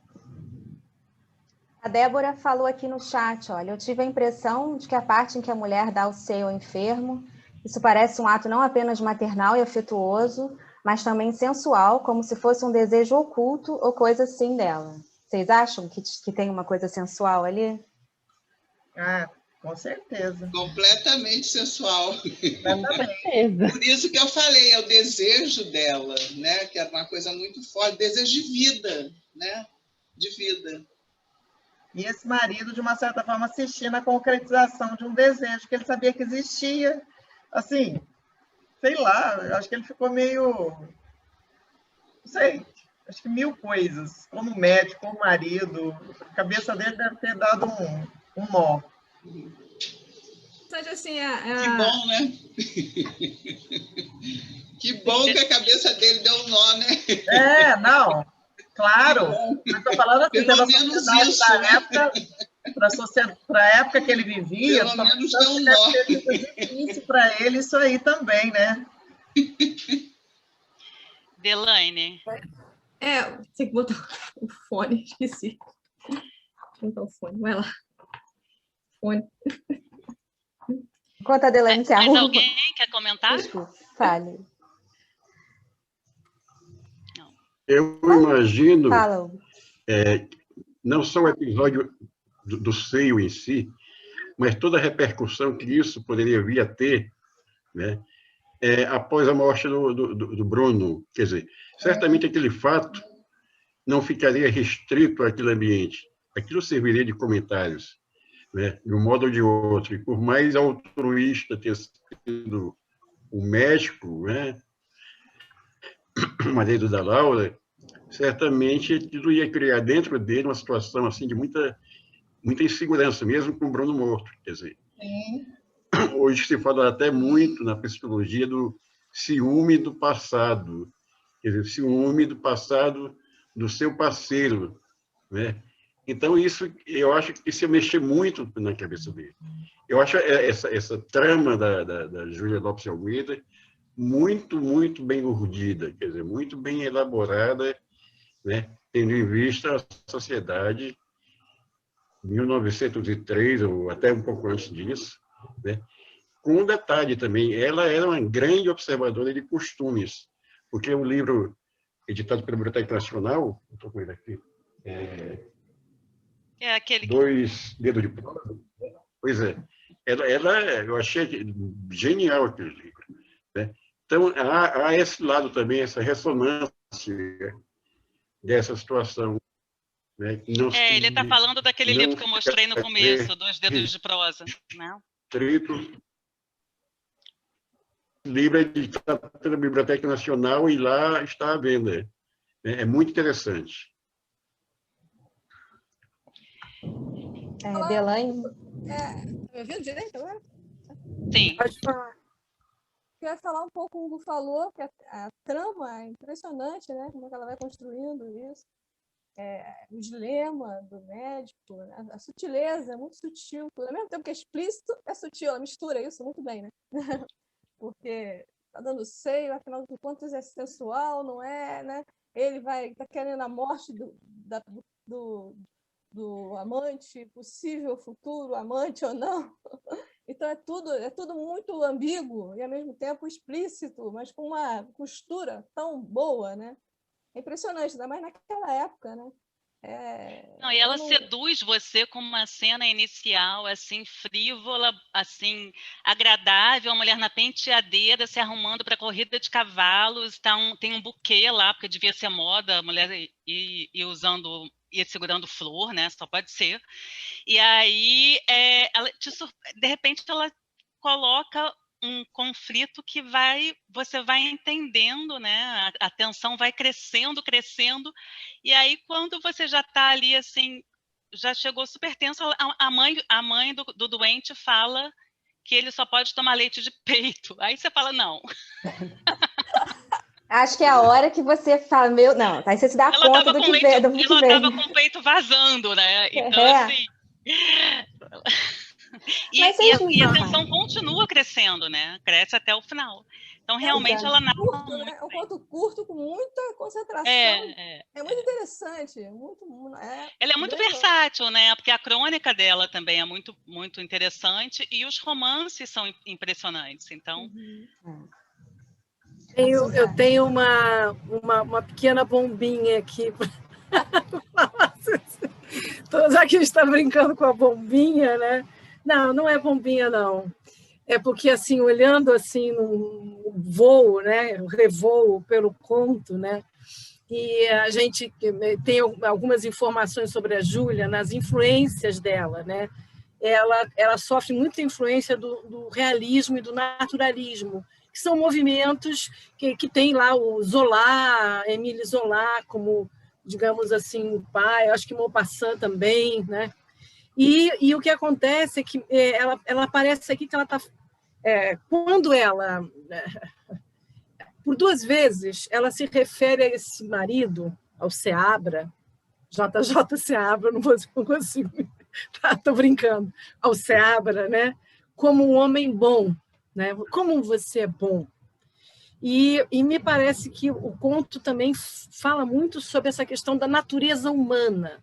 Speaker 3: A Débora falou aqui no chat, olha, eu tive a impressão de que a parte em que a mulher dá o seio ao enfermo, isso parece um ato não apenas maternal e afetuoso, mas também sensual, como se fosse um desejo oculto ou coisa assim dela. Vocês acham que tem uma coisa sensual ali?
Speaker 9: Com certeza.
Speaker 8: Completamente sensual. Por isso que eu falei, é o desejo dela, né? Que era uma coisa muito forte, desejo de vida, né? De vida.
Speaker 9: E esse marido, de uma certa forma, assistia na concretização de um desejo que ele sabia que existia. Assim, sei lá, eu acho que ele ficou meio... Não sei, acho que mil coisas. Como médico, como marido, a cabeça dele deve ter dado um nó.
Speaker 8: Assim, que bom, né? Que bom que a cabeça dele deu um nó, né?
Speaker 9: Não, claro. Eu estou falando assim, pela sociedade da época, para a época que ele vivia,
Speaker 8: pelo menos deu um nó.
Speaker 9: Deve ter sido difícil para ele isso aí também, né?
Speaker 2: Delaine.
Speaker 10: Tem que botar o fone, esqueci. Vou botar o fone, vai lá. Fone.
Speaker 3: Enquanto a Delaine se arruma...
Speaker 2: Mas alguém quer comentar?
Speaker 3: Desculpa, fale.
Speaker 11: Eu imagino,
Speaker 3: não
Speaker 11: só o episódio do seio em si, mas toda a repercussão que isso poderia vir a ter, né, após a morte do Bruno. Quer dizer, certamente aquele fato não ficaria restrito àquele ambiente. Aquilo serviria de comentários. né, de um modo ou de outro, e por mais altruísta ter sido o médico, né, o marido da Laura, certamente tudo ia criar dentro dele uma situação assim de muita insegurança, mesmo com o Bruno morto. Quer dizer, hoje se fala até muito na psicologia do ciúme do passado, quer dizer, ciúme do passado do seu parceiro, né? Então, isso, eu acho que isso ia mexer muito na cabeça dele. Eu acho essa trama da Júlia Lopes de Almeida muito, muito bem urdida, quer dizer, muito bem elaborada, né? Tendo em vista a sociedade 1903, ou até um pouco antes disso, né? Com um detalhe também, ela era uma grande observadora de costumes, porque o livro editado pela Biblioteca Nacional, estou com ele aqui,
Speaker 2: aquele
Speaker 11: Dois Dedos de Prosa, pois é, eu achei genial aquele livro, né? Então, há esse lado também, essa ressonância dessa situação, né?
Speaker 2: ele está falando daquele livro que eu mostrei no começo, Dois Dedos de Prosa, né?
Speaker 11: O livro é editado pela Biblioteca Nacional e lá está à venda. É muito interessante.
Speaker 3: Delaine.
Speaker 10: Me ouvindo direito agora?
Speaker 2: Sim.
Speaker 1: Pode falar.
Speaker 10: Queria falar um pouco, o Hugo falou, que a trama é impressionante, né? Como é que ela vai construindo isso. O dilema do médico, né? A sutileza é muito sutil. Ao mesmo tempo que é explícito, é sutil. Ela mistura isso muito bem, né? Porque está dando seio, afinal de contas é sensual, não é, né? Ele está querendo a morte do amante, possível futuro amante ou não. Então é tudo muito ambíguo e ao mesmo tempo explícito, mas com uma costura tão boa, né? É impressionante, ainda mais naquela época, né?
Speaker 2: Não, e ela seduz você com uma cena inicial assim frívola, assim agradável, a mulher na penteadeira se arrumando para a corrida de cavalos, tem um buquê lá, porque devia ser moda, a mulher ir usando, ir segurando flor, né? Só pode ser. E aí, de repente, ela coloca um conflito que você vai entendendo, né? A tensão vai crescendo, e aí quando você já está ali assim, já chegou super tenso, a mãe do doente fala que ele só pode tomar leite de peito. Aí você fala, não.
Speaker 3: Acho que é a hora que você fala, não, aí você se dá conta do que vem.
Speaker 2: Ela estava com o peito vazando, né? Então, assim... E a tensão continua crescendo, né? Cresce até o final. Então, realmente, ela narra
Speaker 10: curto, né? É um conto curto com muita concentração. É muito interessante.
Speaker 2: Ela é muito versátil, né? Porque a crônica dela também é muito, muito interessante e os romances são impressionantes. Então...
Speaker 1: Eu tenho uma pequena bombinha aqui. Já que a gente está brincando com a bombinha, né? Não é bombinha, não. É porque, assim, olhando assim no voo, né? Revoo pelo conto, né? E a gente tem algumas informações sobre a Júlia nas influências dela, né? Ela sofre muita influência do realismo e do naturalismo, que são movimentos que tem lá o Zola, Émile Zola, como, digamos assim, o pai, acho que Maupassant também, né? E o que acontece é que ela parece aqui que ela está... quando ela... por 2 vezes, ela se refere a esse marido, ao Seabra, JJ Seabra, não consigo... Estou brincando, ao Seabra, né? Como um homem bom, né? Como você é bom. E me parece que o conto também fala muito sobre essa questão da natureza humana.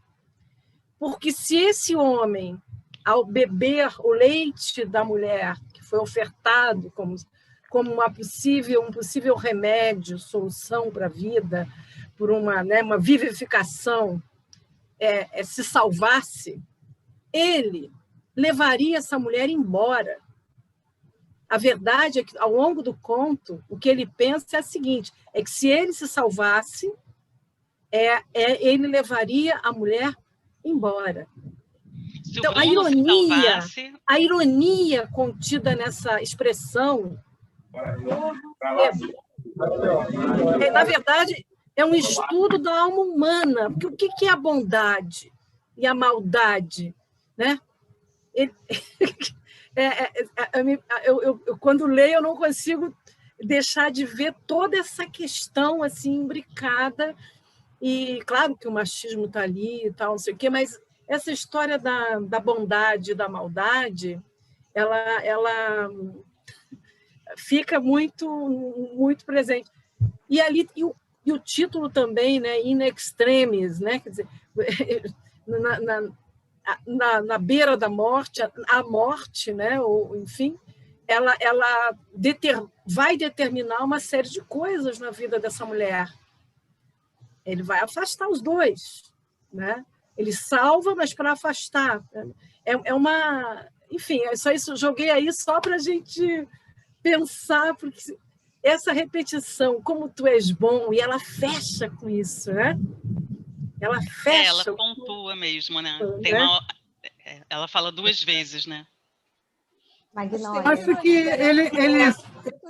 Speaker 1: Porque se esse homem, ao beber o leite da mulher, que foi ofertado como um possível remédio, solução para a vida, por uma vivificação, se salvasse, ele levaria essa mulher embora. A verdade é que, ao longo do conto, o que ele pensa é o seguinte, é que se ele se salvasse, ele levaria a mulher embora. Então, a ironia contida nessa expressão, na verdade, é um estudo da alma humana. Porque o que é a bondade e a maldade, né? Quando leio, eu não consigo deixar de ver toda essa questão assim imbricada. E claro que o machismo está ali e tal, não sei o quê, mas essa história da bondade e da maldade, ela fica muito, muito presente. E ali e o título também, né, In Extremis, né, quer dizer, na beira da morte, a morte, né, ou enfim, ela vai determinar uma série de coisas na vida dessa mulher. Ele vai afastar os dois, né? Ele salva, mas para afastar. Enfim, é só isso, joguei aí só para a gente pensar, porque essa repetição, como tu és bom, e ela fecha com isso, né? Ela fecha.
Speaker 2: Ela pontua mesmo, né?
Speaker 1: Né?
Speaker 2: Ela fala 2 vezes, né?
Speaker 10: Magnólia.
Speaker 5: Acho que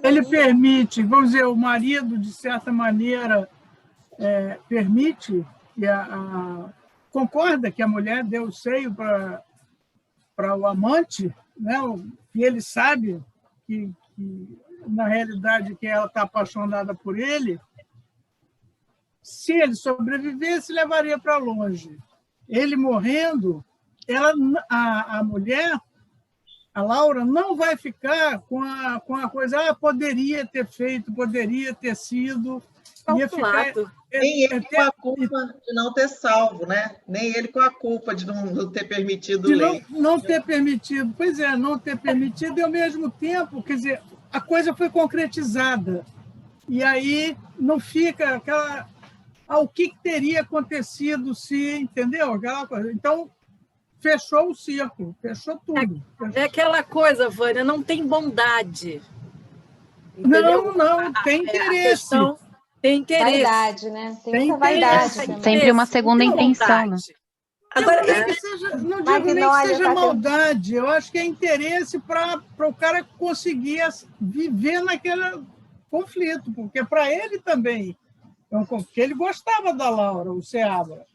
Speaker 5: ele permite, vamos dizer, o marido, de certa maneira, permite, e concorda que a mulher deu o seio para o amante, né? E ele sabe que, na realidade, que ela está apaixonada por ele. Se ele sobrevivesse, levaria para longe. Ele morrendo, a mulher, a Laura, não vai ficar com a coisa, poderia ter feito, poderia ter sido. Ia ficar,
Speaker 9: nem ele com a culpa de não ter salvo, né? Nem ele com a culpa de não ter permitido ler.
Speaker 5: Não ter permitido. Pois é, não ter permitido e, ao mesmo tempo, quer dizer, a coisa foi concretizada. E aí não fica aquela... o que teria acontecido se... Entendeu? Aquela coisa. Então, fechou o círculo, fechou tudo.
Speaker 1: É aquela coisa, Vânia, não tem bondade. Entendeu?
Speaker 5: Não, tem interesse.
Speaker 1: Tem interesse.
Speaker 3: Vaidade, né? Tem muita vaidade.
Speaker 4: Sempre uma segunda intenção, né?
Speaker 5: Agora, não digo nem que seja maldade, eu acho que é interesse para o cara conseguir viver naquele conflito, porque para ele também, porque ele gostava da Laura, o Seabra.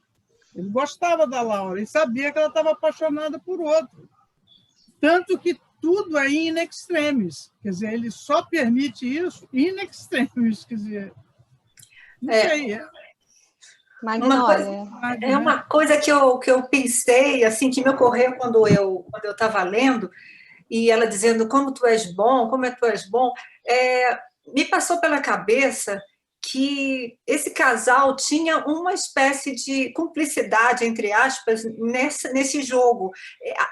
Speaker 5: Ele gostava da Laura e sabia que ela estava apaixonada por outro. Tanto que tudo é in extremis. Quer dizer, ele só permite isso in extremis. Quer dizer, não sei.
Speaker 12: Uma coisa que eu pensei, assim, que me ocorreu quando eu estava lendo, e ela dizendo como tu és bom, como é que tu és bom, me passou pela cabeça que esse casal tinha uma espécie de cumplicidade, entre aspas, nesse jogo.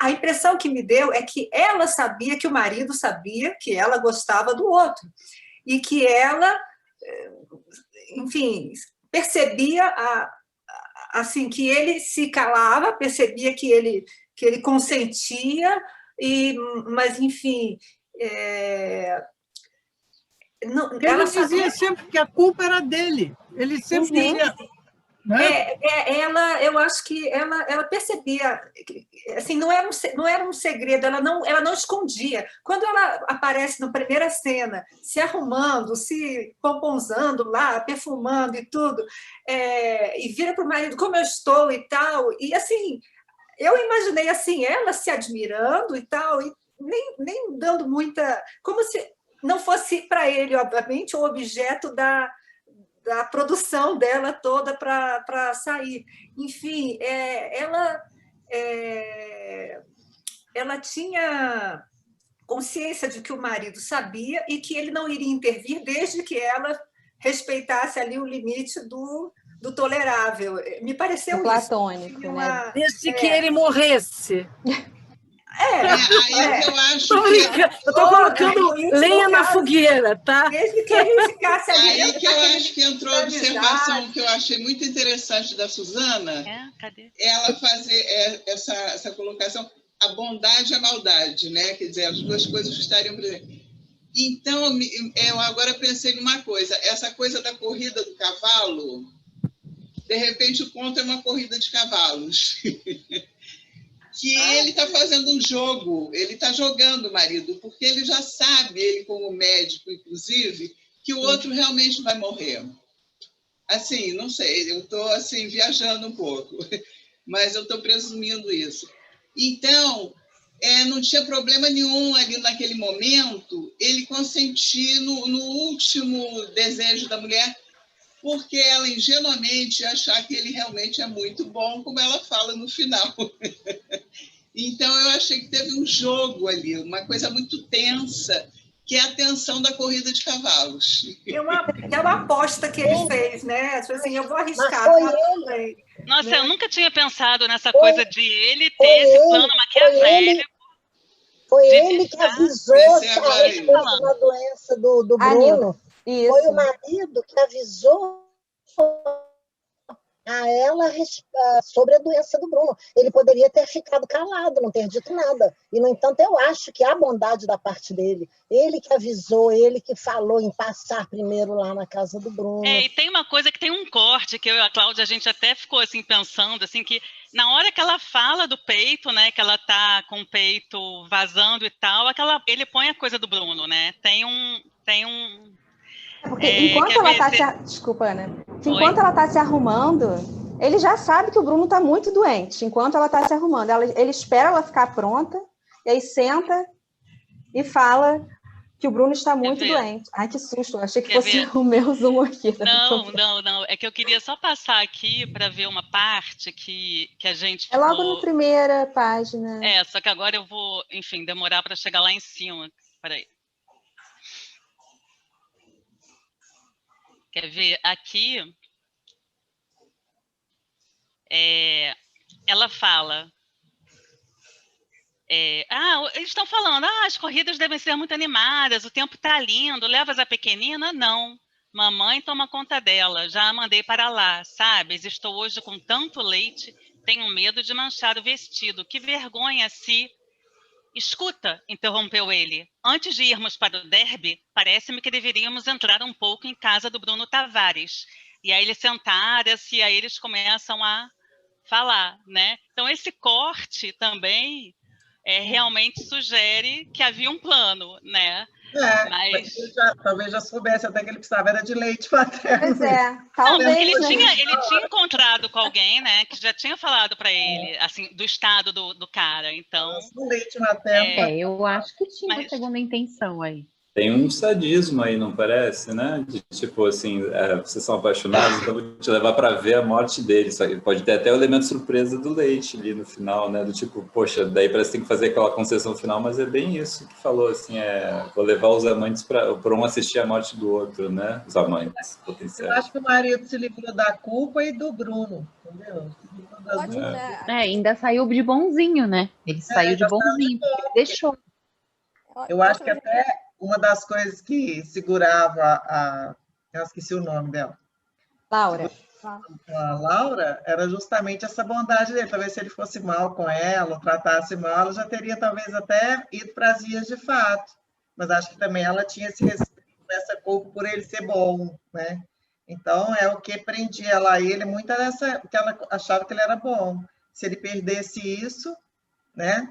Speaker 12: A impressão que me deu é que ela sabia que o marido sabia que ela gostava do outro, e que ela, enfim, percebia assim, que ele se calava, percebia que ele consentia, mas, enfim...
Speaker 5: Ele dizia sempre que a culpa era dele. Ele sempre dizia... Né?
Speaker 12: Eu acho que ela percebia, assim, não era um segredo, ela não escondia. Quando ela aparece na primeira cena, se arrumando, se pomponzando lá, perfumando e tudo, e vira para o marido, como eu estou e tal, e assim, eu imaginei assim, ela se admirando e tal, e nem dando muita... Como se não fosse para ele, obviamente, o objeto da produção dela toda para sair. Enfim, ela tinha consciência de que o marido sabia e que ele não iria intervir desde que ela respeitasse ali o limite do tolerável. Me pareceu
Speaker 3: platônico,
Speaker 12: isso.
Speaker 3: Né?
Speaker 1: Desde que ele morresse.
Speaker 8: Aí que eu acho
Speaker 1: eu estou colocando lenha na fogueira, tá?
Speaker 12: Desde que ele ficasse ali.
Speaker 8: Aí que eu acho que entrou a observação que eu achei muito interessante da Suzana, ela fazer essa colocação, a bondade e a maldade, né? Quer dizer, as duas coisas estariam presentes. Então, eu agora pensei numa coisa, essa coisa da corrida do cavalo, de repente o conto é uma corrida de cavalos. que ele está fazendo um jogo, ele está jogando o marido, porque ele já sabe, ele como médico, inclusive, que o outro realmente vai morrer. Assim, não sei, eu estou assim, viajando um pouco, mas eu estou presumindo isso. Então, não tinha problema nenhum ali naquele momento ele consentir no último desejo da mulher, porque ela ingenuamente achar que ele realmente é muito bom, como ela fala no final. Então, eu achei que teve um jogo ali, uma coisa muito tensa, que é a tensão da corrida de cavalos.
Speaker 12: É uma aposta que ele fez, né? Assim, eu vou arriscar.
Speaker 2: Nossa, eu nunca tinha pensado nessa coisa de ele ter esse plano maquiavélico.
Speaker 13: Foi ele que avisou a respeito da doença do Bruno. Foi o marido que avisou a ela sobre a doença do Bruno. Ele poderia ter ficado calado, não ter dito nada. E, no entanto, eu acho que há bondade da parte dele. Ele que avisou, ele que falou em passar primeiro lá na casa do Bruno.
Speaker 2: E tem uma coisa que tem um corte, que eu e a Cláudia, a gente até ficou assim, pensando, assim, que na hora que ela fala do peito, né, que ela tá com o peito vazando e tal, ele põe a coisa do Bruno, né? Tem um
Speaker 3: porque enquanto ela está Desculpa, Ana. Enquanto ela está se arrumando, ele já sabe que o Bruno está muito doente. Enquanto ela está se arrumando, ele espera ela ficar pronta, e aí senta e fala que o Bruno está muito doente. Ai, que susto. Eu achei que fosse o meu zoom aqui.
Speaker 2: Não. É que eu queria só passar aqui para ver uma parte que a gente ficou...
Speaker 3: É logo na primeira página.
Speaker 2: Só que agora eu vou, enfim, demorar para chegar lá em cima. Peraí. Quer ver? Aqui, ela fala... eles estão falando, as corridas devem ser muito animadas, o tempo está lindo, levas a pequenina? Não, mamãe toma conta dela, já a mandei para lá, sabes? Estou hoje com tanto leite, tenho medo de manchar o vestido, que vergonha se... Escuta, interrompeu ele, antes de irmos para o derby, parece-me que deveríamos entrar um pouco em casa do Bruno Tavares. E aí eles sentaram-se e aí eles começam a falar, né? Então esse corte também realmente sugere que havia um plano, né? Mas...
Speaker 9: talvez já soubesse até que ele precisava era de leite materno.
Speaker 3: Pois talvez.
Speaker 2: Ele tinha encontrado com alguém, né? Que já tinha falado para ele, assim, do estado do cara. Então.
Speaker 9: Leite materno.
Speaker 4: Eu acho que tinha uma segunda intenção aí.
Speaker 14: Tem um sadismo aí, não parece, né? De tipo assim, vocês são apaixonados, então vou te levar para ver a morte dele. Só que pode ter até o elemento surpresa do leite ali no final, né? Do tipo, poxa, daí parece que tem que fazer aquela concessão final, mas é bem isso que falou, assim, vou levar os amantes para um assistir a morte do outro, né? Os amantes potenciais.
Speaker 9: Eu acho que o marido se livrou da culpa e do Bruno, entendeu?
Speaker 4: Ainda saiu de bonzinho, né? Ele saiu de bonzinho, ele deixou.
Speaker 9: Eu acho que até uma das coisas que segurava eu esqueci o nome dela.
Speaker 3: Laura.
Speaker 9: A Laura era justamente essa bondade dele. Talvez se ele fosse mal com ela, ou tratasse mal, ela já teria talvez até ido para as vias de fato. Mas acho que também ela tinha esse respeito, essa culpa por ele ser bom, né? Então, é o que prendia ela a ele, muito nessa, que ela achava que ele era bom. Se ele perdesse isso, né?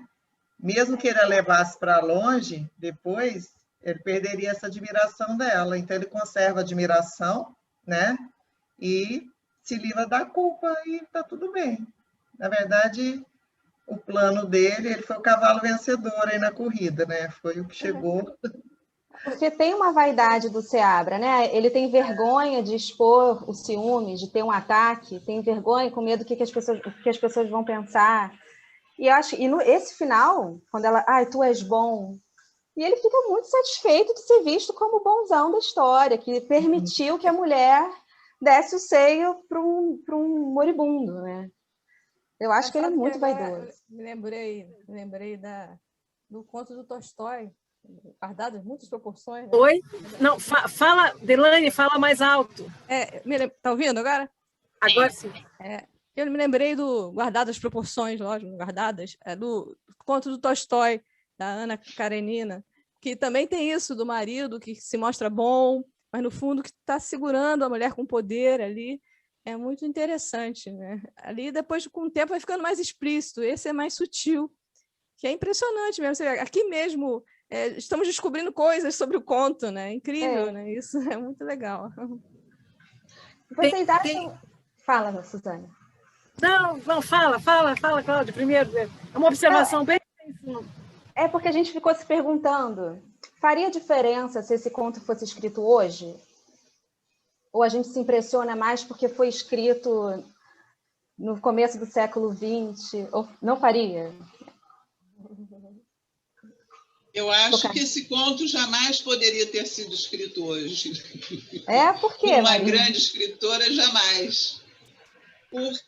Speaker 9: Mesmo que ele a levasse para longe, depois, ele perderia essa admiração dela. Então, ele conserva a admiração, né? E se livra da culpa e está tudo bem. Na verdade, o plano dele, ele foi o cavalo vencedor aí na corrida, né? Foi o que chegou.
Speaker 3: Porque tem uma vaidade do Seabra, né? Ele tem vergonha de expor o ciúme, de ter um ataque, tem vergonha com medo do que as pessoas vão pensar. E esse final, quando ela, tu és bom, e ele fica muito satisfeito de ser visto como o bonzão da história, que permitiu que a mulher desse o seio para um moribundo, né? Eu acho que ele é muito vaidoso.
Speaker 10: Me lembrei do conto do Tolstói, Guardadas muitas proporções. Né?
Speaker 1: Oi? Não, fala, Delane, fala mais alto.
Speaker 10: Tá ouvindo agora?
Speaker 1: Agora sim.
Speaker 10: Eu me lembrei do Guardadas Proporções, lógico, Guardadas, do conto do Tolstói, da Ana Karenina, que também tem isso do marido que se mostra bom, mas no fundo que está segurando a mulher com poder ali. é muito interessante, né? Ali, depois, com o tempo, vai ficando mais explícito. Esse é mais sutil, que é impressionante mesmo. Aqui mesmo, estamos descobrindo coisas sobre o conto, né? Incrível, né? Isso é muito legal.
Speaker 3: Vocês acham... Fala, Suzane.
Speaker 1: Não, fala, Cláudia, primeiro. É uma observação bem...
Speaker 3: É porque a gente ficou se perguntando, faria diferença se esse conto fosse escrito hoje? Ou a gente se impressiona mais porque foi escrito no começo do século XX? Ou não faria?
Speaker 8: Eu acho que esse conto jamais poderia ter sido escrito hoje.
Speaker 3: Por quê,
Speaker 8: Uma
Speaker 3: Maria?
Speaker 8: grande escritora, jamais.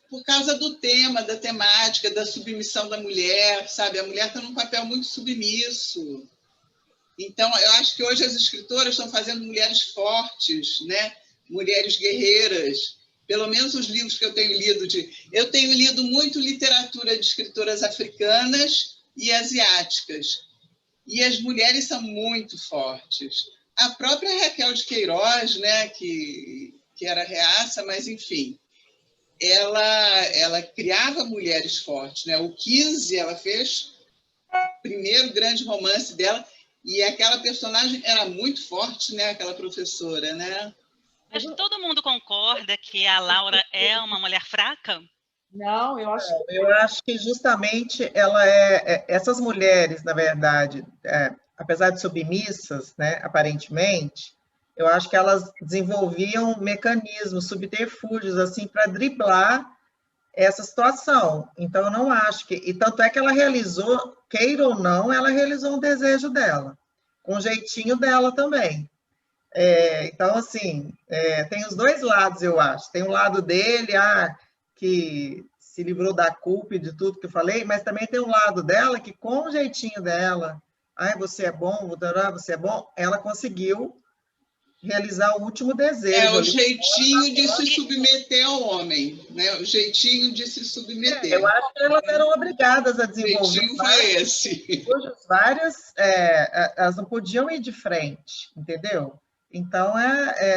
Speaker 8: Por causa do tema, da temática, da submissão da mulher, sabe? A mulher está num papel muito submisso. Então, eu acho que hoje as escritoras estão fazendo mulheres fortes, né? Mulheres guerreiras. Pelo menos os livros que eu tenho lido. Eu tenho lido muito literatura de escritoras africanas e asiáticas. E as mulheres são muito fortes. A própria Raquel de Queiroz, né? que era reaça, mas, enfim... Ela criava mulheres fortes, né? O 15 ela fez o primeiro grande romance dela e aquela personagem era muito forte, né? Aquela professora, né?
Speaker 2: Mas todo mundo concorda que a Laura é uma mulher fraca?
Speaker 7: Não, eu
Speaker 9: acho que justamente essas mulheres, na verdade, apesar de submissas, né? Aparentemente, eu acho que elas desenvolviam mecanismos, subterfúgios, assim, para driblar essa situação. Então, eu não acho que... E tanto é que ela realizou, queira ou não, ela realizou um desejo dela, com o jeitinho dela também. Então, assim, tem os dois lados, eu acho. Tem o lado dele, que se livrou da culpa e de tudo que eu falei, mas também tem o lado dela, que com o jeitinho dela, você é bom, você é bom, ela conseguiu realizar o último desejo.
Speaker 8: O jeitinho de se submeter ao homem, né? O jeitinho de se submeter.
Speaker 9: Eu acho que elas eram obrigadas a desenvolver.
Speaker 8: O jeitinho foi esse.
Speaker 9: Elas não podiam ir de frente, entendeu? Então,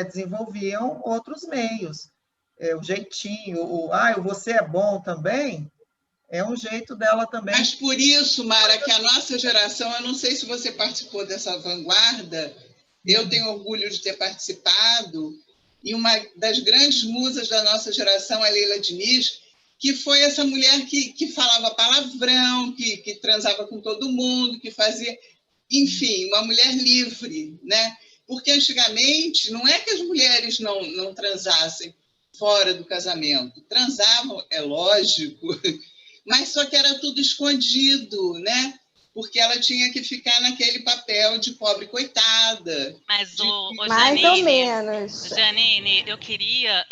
Speaker 9: desenvolviam outros meios. O jeitinho, o você é bom também, é um jeito dela também.
Speaker 8: Mas por isso, Mara, que a nossa geração, eu não sei se você participou dessa vanguarda, eu tenho orgulho de ter participado, e uma das grandes musas da nossa geração, a Leila Diniz, que foi essa mulher que falava palavrão, que transava com todo mundo, que fazia... Enfim, uma mulher livre, né? Porque antigamente não é que as mulheres não transassem fora do casamento. Transavam, é lógico, mas só que era tudo escondido, né? Porque ela tinha que ficar naquele papel de pobre coitada.
Speaker 2: Mas,
Speaker 3: mais
Speaker 2: Janine,
Speaker 3: ou menos.
Speaker 2: Janine, eu queria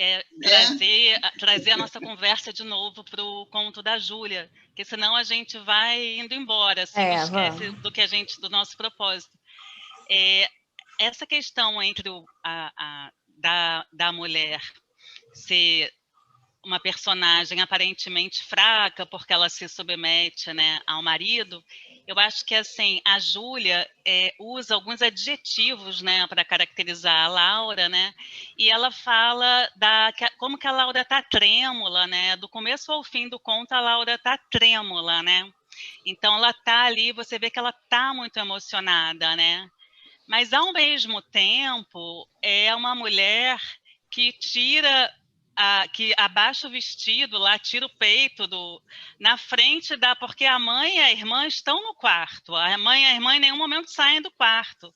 Speaker 2: trazer a nossa conversa de novo para o conto da Júlia, porque senão a gente vai indo embora, assim, esquece do nosso propósito. Essa questão entre da mulher ser uma personagem aparentemente fraca porque ela se submete, né, ao marido, eu acho que assim a Júlia usa alguns adjetivos, né, para caracterizar a Laura, né, e ela fala como que a Laura está trêmula, né, do começo ao fim do conto a Laura está trêmula, né, então ela está ali, você vê que ela está muito emocionada, né, mas ao mesmo tempo é uma mulher que que abaixa o vestido lá, tira o peito na frente porque a mãe e a irmã estão no quarto. A mãe e a irmã em nenhum momento saem do quarto,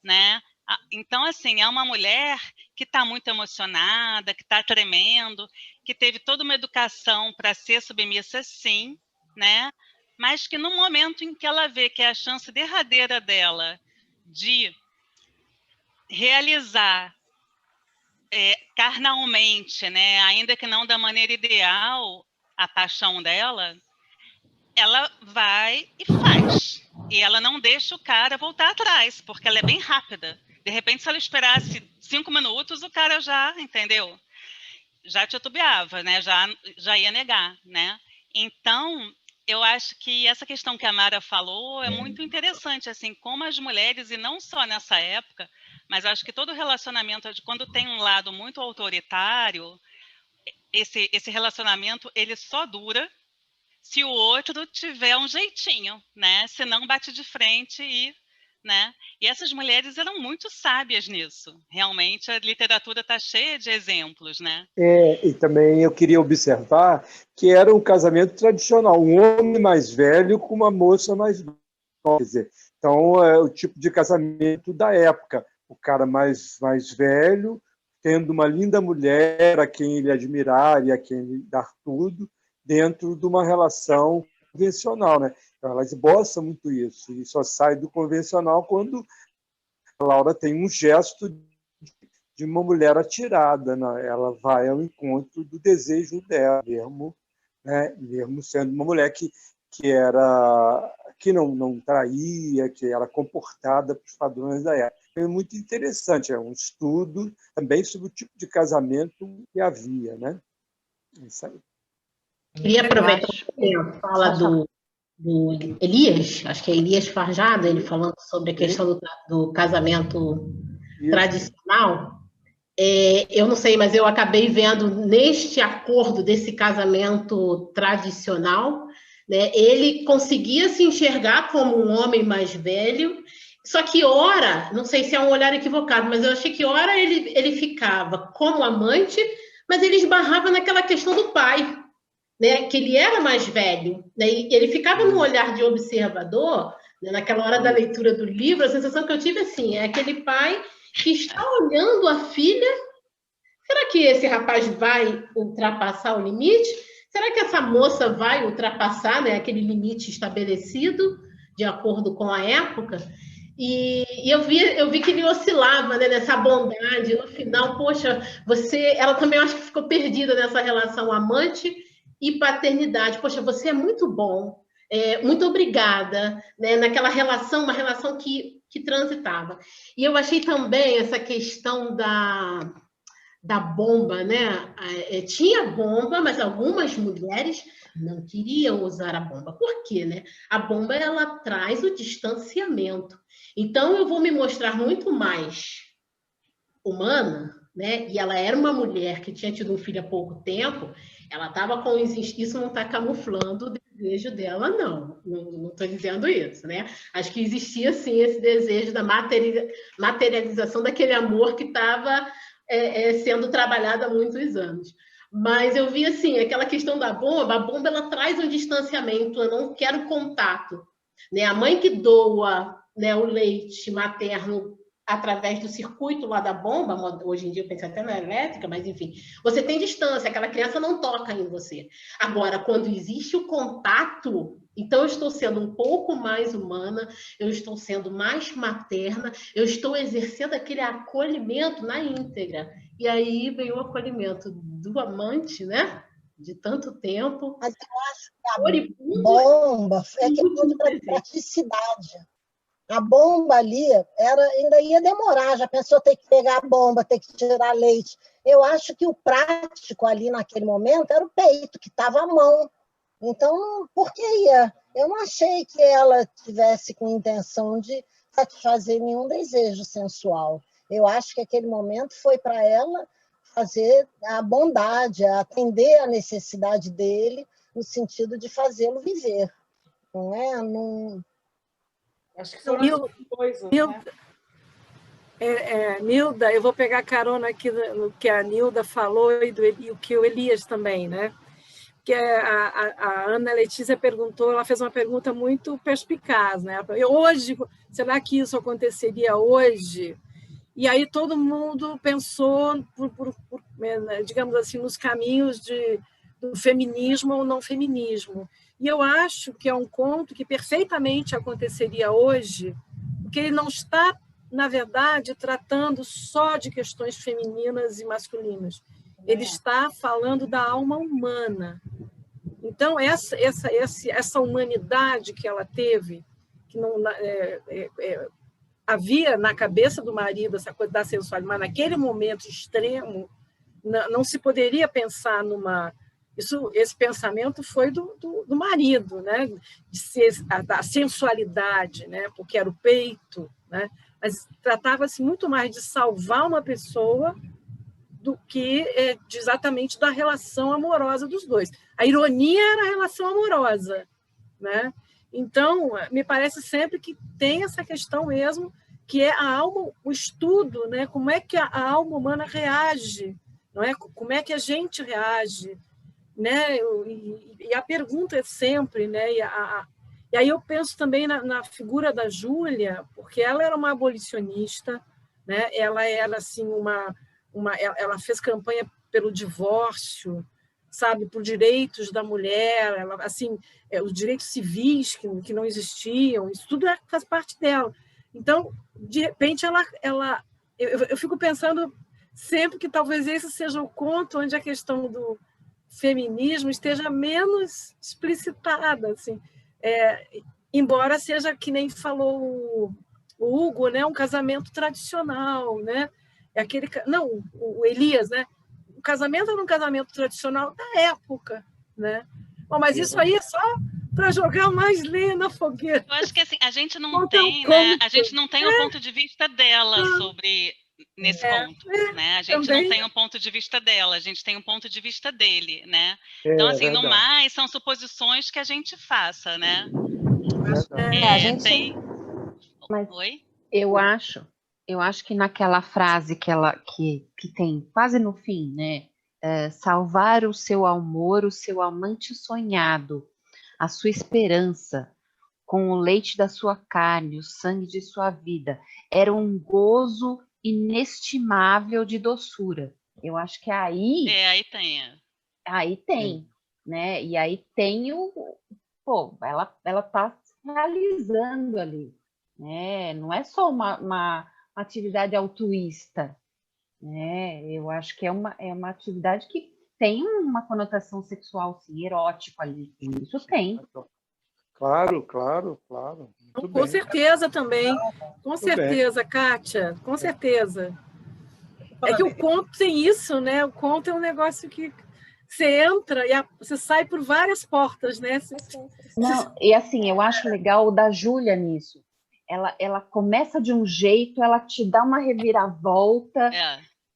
Speaker 2: né? Então, assim, é uma mulher que está muito emocionada, que está tremendo, que teve toda uma educação para ser submissa, sim, né? Mas que no momento em que ela vê que é a chance derradeira dela de realizar carnalmente, né, ainda que não da maneira ideal, a paixão dela, ela vai e faz. E ela não deixa o cara voltar atrás, porque ela é bem rápida. De repente, se ela esperasse 5 minutos, o cara já, entendeu? Já titubeava, né? Já ia negar, né? Então, eu acho que essa questão que a Mara falou é muito interessante, assim, como as mulheres, e não só nessa época, mas acho que todo relacionamento, quando tem um lado muito autoritário, esse relacionamento ele só dura se o outro tiver um jeitinho, né? Se não bate de frente né? E essas mulheres eram muito sábias nisso. Realmente a literatura está cheia de exemplos, né?
Speaker 15: E também eu queria observar que era um casamento tradicional, um homem mais velho com uma moça mais nova. Quer dizer, então é o tipo de casamento da época. O cara mais velho tendo uma linda mulher a quem ele admirar e a quem ele dar tudo, dentro de uma relação convencional, né? Então, ela esboça muito isso, e só sai do convencional quando a Laura tem um gesto de uma mulher atirada, né? Ela vai ao encontro do desejo dela, mesmo, né? Mesmo sendo uma mulher que não traía, que era comportada para os padrões da época. É muito interessante, é um estudo também sobre o tipo de casamento que havia, né? Isso aí.
Speaker 16: Queria aproveitar a fala do Elias, acho que é Elias Farjada, ele falando sobre a questão do casamento tradicional. Eu não sei, mas eu acabei vendo neste acordo desse casamento tradicional, né, ele conseguia se enxergar como um homem mais velho, só que ora, não sei se é um olhar equivocado, mas eu achei que ora ele ficava como amante, mas ele esbarrava naquela questão do pai, né, que ele era mais velho, né, e ele ficava num olhar de observador, né, naquela hora da leitura do livro, a sensação que eu tive assim, é aquele pai que está olhando a filha, será que esse rapaz vai ultrapassar o limite? Será que essa moça vai ultrapassar, né, aquele limite estabelecido de acordo com a época? E eu vi que ele oscilava, né, nessa bondade, no final, poxa, ela também acho que ficou perdida nessa relação amante e paternidade. Poxa, você é muito bom, muito obrigada, né, naquela relação, uma relação que transitava. E eu achei também essa questão da bomba, né? Tinha bomba, mas algumas mulheres não queriam usar a bomba. Por quê, né? A bomba, ela traz o distanciamento. Então, eu vou me mostrar muito mais humana, né? E ela era uma mulher que tinha tido um filho há pouco tempo, ela estava com isso, não está camuflando o desejo dela, não estou dizendo isso, né? Acho que existia, sim, esse desejo da materialização daquele amor que estava sendo trabalhado há muitos anos. Mas eu vi, assim, aquela questão da bomba, a bomba, ela traz um distanciamento, eu não quero contato, né? A mãe que doa, né, o leite materno através do circuito lá da bomba, hoje em dia eu penso até na elétrica, mas enfim, você tem distância, aquela criança não toca em você. Agora, quando existe o contato, então eu estou sendo um pouco mais humana, eu estou sendo mais materna, eu estou exercendo aquele acolhimento na íntegra. E aí vem o acolhimento do amante, né? De tanto tempo.
Speaker 13: Mas eu acho que a bomba é questão de praticidade. A bomba ali ainda ia demorar, já pensou ter que pegar a bomba, ter que tirar leite. Eu acho que o prático ali naquele momento era o peito, que estava à mão. Então, por que ia? Eu não achei que ela tivesse com intenção de satisfazer nenhum desejo sensual. Eu acho que aquele momento foi para ela fazer a bondade, atender a necessidade dele, no sentido de fazê-lo viver. Não é? Não...
Speaker 7: Acho que foram as coisas, né?
Speaker 1: Nilda, eu vou pegar carona aqui no que a Nilda falou e o que o Elias também, né? Que a Ana Letícia perguntou, ela fez uma pergunta muito perspicaz, né? Hoje, será que isso aconteceria hoje? E aí todo mundo pensou, digamos assim, nos caminhos do feminismo ou não feminismo. E eu acho que é um conto que perfeitamente aconteceria hoje, porque ele não está, na verdade, tratando só de questões femininas e masculinas. Ele está falando da alma humana. Então, essa humanidade que ela teve, que não havia na cabeça do marido essa coisa da sensualidade, mas naquele momento extremo, não se poderia pensar numa... Esse pensamento foi do marido, né? Da sensualidade, né? Porque era o peito, né? Mas tratava-se muito mais de salvar uma pessoa exatamente da relação amorosa dos dois. A ironia era a relação amorosa, né? Então, me parece sempre que tem essa questão mesmo, que é a alma, o estudo, né? Como é que a alma humana reage, não é? Como é que a gente reage, né? E a pergunta é sempre, né? E aí eu penso também na figura da Júlia, porque ela era uma abolicionista, né? Ela era assim ela fez campanha pelo divórcio, sabe, por direitos da mulher, ela, assim, os direitos civis que não existiam, isso tudo faz parte dela. Então, de repente, eu fico pensando sempre que talvez esse seja o conto onde a questão do feminismo esteja menos explicitada, assim, embora seja, que nem falou o Hugo, né, um casamento tradicional, né? Não, o Elias, né? O casamento era um casamento tradicional da época, né? Bom, mas isso aí é só para jogar mais lenha na fogueira.
Speaker 2: Eu acho que assim, a gente não tem, né? A gente não tem o ponto de vista dela sobre nesse conto, né? A gente não tem o ponto de vista dela, a gente tem o ponto de vista dele, né? Então, assim, no mais, são suposições que a gente faça, né?
Speaker 4: A gente... Mas
Speaker 2: Oi?
Speaker 4: Eu acho que naquela frase que tem quase no fim, né? Salvar o seu amor, o seu amante sonhado, a sua esperança, com o leite da sua carne, o sangue de sua vida, era um gozo inestimável de doçura. Eu acho que aí...
Speaker 2: aí tem.
Speaker 4: Aí tem, né? E aí tem Pô, ela tá realizando ali, né? Não é só uma atividade altruísta, né? Eu acho que é uma atividade que tem uma conotação sexual, sim, erótico ali. Isso tem.
Speaker 15: Claro. Muito
Speaker 1: Com
Speaker 15: bem.
Speaker 1: certeza também. Com
Speaker 15: Muito
Speaker 1: certeza,
Speaker 15: bem.
Speaker 1: Kátia, com certeza. É que o conto tem isso, né? O conto é um negócio que você entra e você sai por várias portas, né?
Speaker 4: Não, e assim, eu acho legal o da Júlia nisso. Ela começa de um jeito, ela te dá uma reviravolta,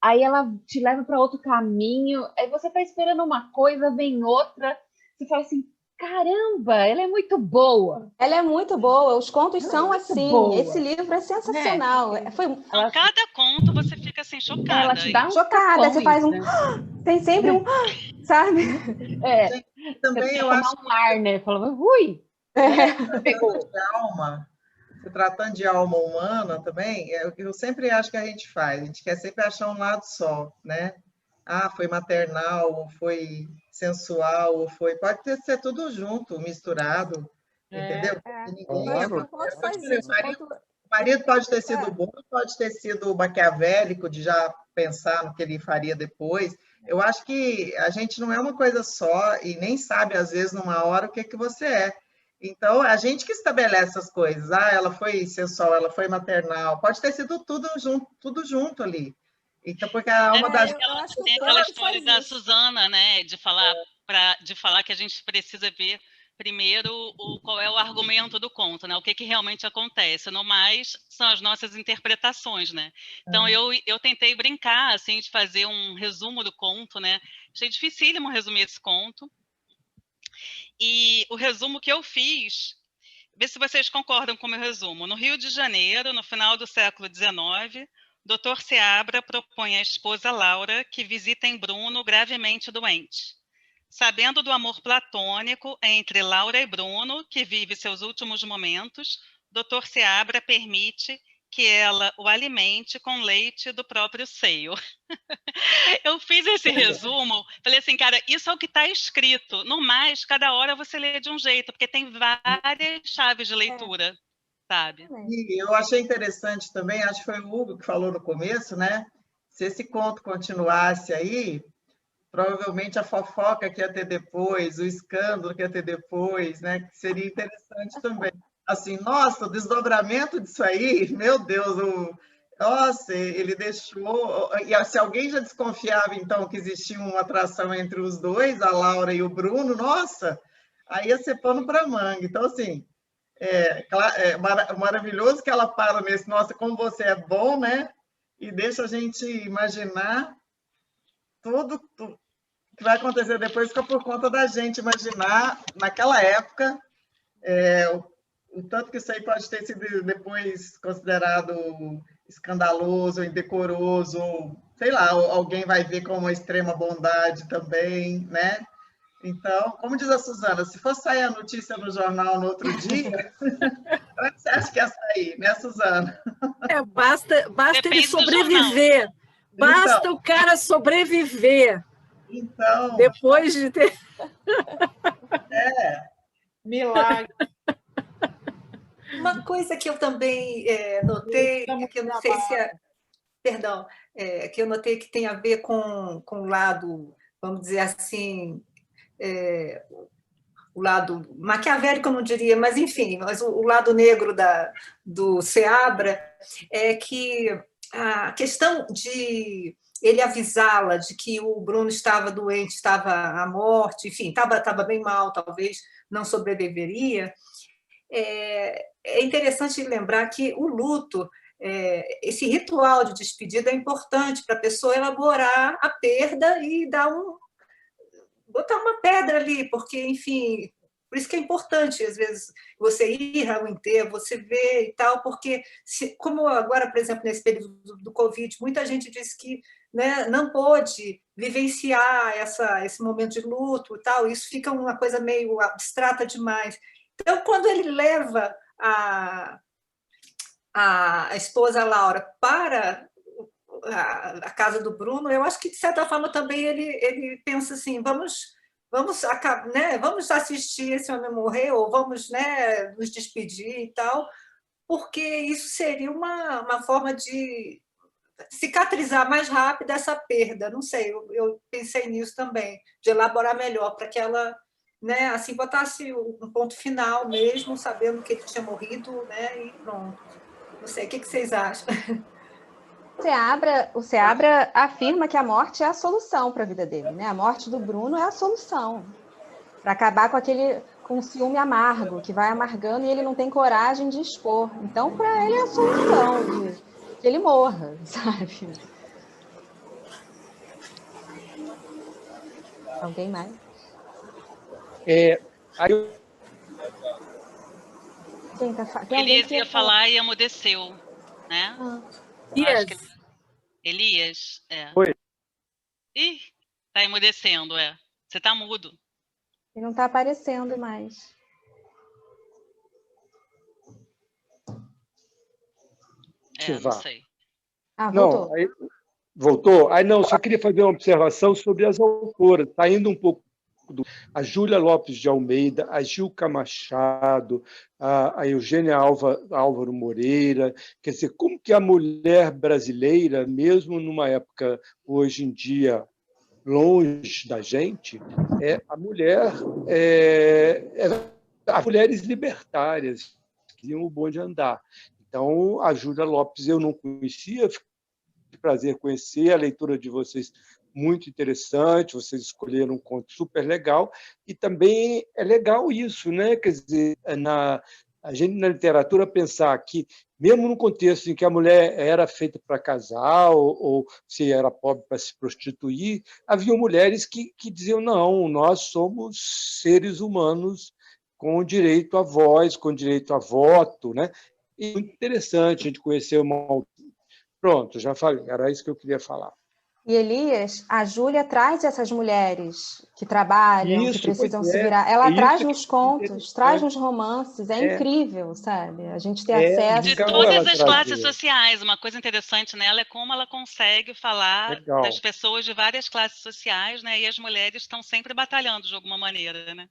Speaker 4: aí ela te leva para outro caminho, aí você tá esperando uma coisa, vem outra, você fala assim, caramba, ela é muito boa.
Speaker 3: Ela é muito boa, os contos são assim,
Speaker 4: boa.
Speaker 3: Esse livro é sensacional.
Speaker 2: Então, cada conto você fica assim, chocada.
Speaker 3: Ela te dá um chocada, você faz um... Né? Tem sempre um... Sabe?
Speaker 9: Também
Speaker 4: você
Speaker 9: eu acho
Speaker 4: um ar, né? Falava, ui!
Speaker 9: Se tratando de alma humana também, é o que eu sempre acho que a gente faz. A gente quer sempre achar um lado só, né? Ah, foi maternal, ou foi sensual, ou foi... Pode ser tudo junto, misturado, entendeu? O marido pode ter sido bom, pode ter sido maquiavélico, de já pensar no que ele faria depois. Eu acho que a gente não é uma coisa só e nem sabe, às vezes, numa hora, o que você é. Então, a gente que estabelece as coisas. Ah, ela foi sensual, ela foi maternal. Pode ter sido tudo junto ali. Então, porque a alma da gente...
Speaker 2: Tem aquela história da Suzana, né? De falar que a gente precisa ver primeiro qual é o argumento do conto, né? O que realmente acontece. No mais, são as nossas interpretações, né? Então, eu tentei brincar, assim, de fazer um resumo do conto, né? Achei dificílimo resumir esse conto. E o resumo que eu fiz, vê se vocês concordam com o meu resumo. No Rio de Janeiro, no final do século XIX, Dr. Seabra propõe à esposa Laura que visitem Bruno gravemente doente. Sabendo do amor platônico entre Laura e Bruno, que vive seus últimos momentos, Dr. Seabra permite que ela o alimente com leite do próprio seio. Eu fiz esse resumo, falei assim, cara, isso é o que está escrito. No mais, cada hora você lê de um jeito, porque tem várias chaves de leitura, sabe?
Speaker 9: E eu achei interessante também, acho que foi o Hugo que falou no começo, né? Se esse conto continuasse aí, provavelmente a fofoca que ia ter depois, o escândalo que ia ter depois, né? Que seria interessante também. Assim, nossa, o desdobramento disso aí, meu Deus, nossa, ele deixou... E se alguém já desconfiava, então, que existia uma atração entre os dois, a Laura e o Bruno, nossa, aí ia ser pano para manga. Então, assim, maravilhoso que ela para nesse, nossa, como você é bom, né? E deixa a gente imaginar tudo que vai acontecer depois fica por conta da gente imaginar, naquela época, o tanto que isso aí pode ter sido depois considerado escandaloso, indecoroso, sei lá, alguém vai ver como uma extrema bondade também, né? Então, como diz a Suzana, se fosse sair a notícia no jornal no outro dia, onde você acha que ia sair, né, Suzana?
Speaker 1: Basta ele sobreviver. Basta
Speaker 9: então,
Speaker 1: o cara sobreviver.
Speaker 9: Então.
Speaker 1: Depois de ter.
Speaker 7: Milagre.
Speaker 12: Uma coisa que eu também notei, que eu não sei se é. Perdão, que eu notei que tem a ver com o lado, vamos dizer assim, o lado maquiavélico, eu não diria, mas enfim, mas o lado negro do Seabra é que a questão de ele avisá-la de que o Bruno estava doente, estava à morte, enfim, estava bem mal, talvez não sobreviveria. É interessante lembrar que o luto, esse ritual de despedida é importante para a pessoa elaborar a perda e botar uma pedra ali, porque, enfim, por isso que é importante, às vezes, você ir ao enterro, você ver e tal, porque, como agora, por exemplo, nesse período do Covid, muita gente disse que, né, não pôde vivenciar esse momento de luto e tal, isso fica uma coisa meio abstrata demais. Então, quando ele leva a esposa Laura para a casa do Bruno, eu acho que, de certa forma, também ele pensa assim, vamos assistir esse homem morrer, ou vamos, né, nos despedir e tal, porque isso seria uma forma de cicatrizar mais rápido essa perda. Não sei, eu pensei nisso também, de elaborar melhor, para que ela, né, assim, botasse um ponto final mesmo, sabendo que ele tinha morrido, né, e pronto. Não sei, o que vocês acham?
Speaker 3: O Seabra afirma que a morte é a solução para a vida dele, né? A morte do Bruno é a solução para acabar com o ciúme amargo, que vai amargando e ele não tem coragem de expor. Então, para ele é a solução de que ele morra, sabe? Alguém mais?
Speaker 2: Elias ia falar e emudeceu, né? Elias.
Speaker 15: Oi.
Speaker 2: Ih, tá emudecendo, Você tá mudo.
Speaker 3: Ele não tá aparecendo mais.
Speaker 2: Não sei.
Speaker 3: Voltou.
Speaker 15: Não, voltou? Não, só queria fazer uma observação sobre as autoras. Está indo um pouco a Júlia Lopes de Almeida, a Gilca Machado, a Eugênia Álvaro Moreira. Quer dizer, como que a mulher brasileira, mesmo numa época, hoje em dia, longe da gente, as mulheres libertárias que iam o bonde andar. Então, a Júlia Lopes eu não conhecia, prazer conhecer, a leitura de vocês muito interessante, vocês escolheram um conto super legal, e também é legal isso, né? Quer dizer, a gente na literatura pensar que, mesmo no contexto em que a mulher era feita para casar, ou se era pobre para se prostituir, havia mulheres que diziam, não, nós somos seres humanos com direito à voz, com direito a voto, né? E muito interessante a gente conhecer uma... Pronto, já falei, era isso que eu queria falar.
Speaker 3: E, Elias, a Júlia traz essas mulheres que trabalham, que precisam se virar. Ela traz nos contos, traz nos romances. É incrível, sabe? A gente ter acesso...
Speaker 2: De todas as classes sociais. Uma coisa interessante nela é como ela consegue falar das pessoas de várias classes sociais, né? E as mulheres estão sempre batalhando de alguma maneira, né?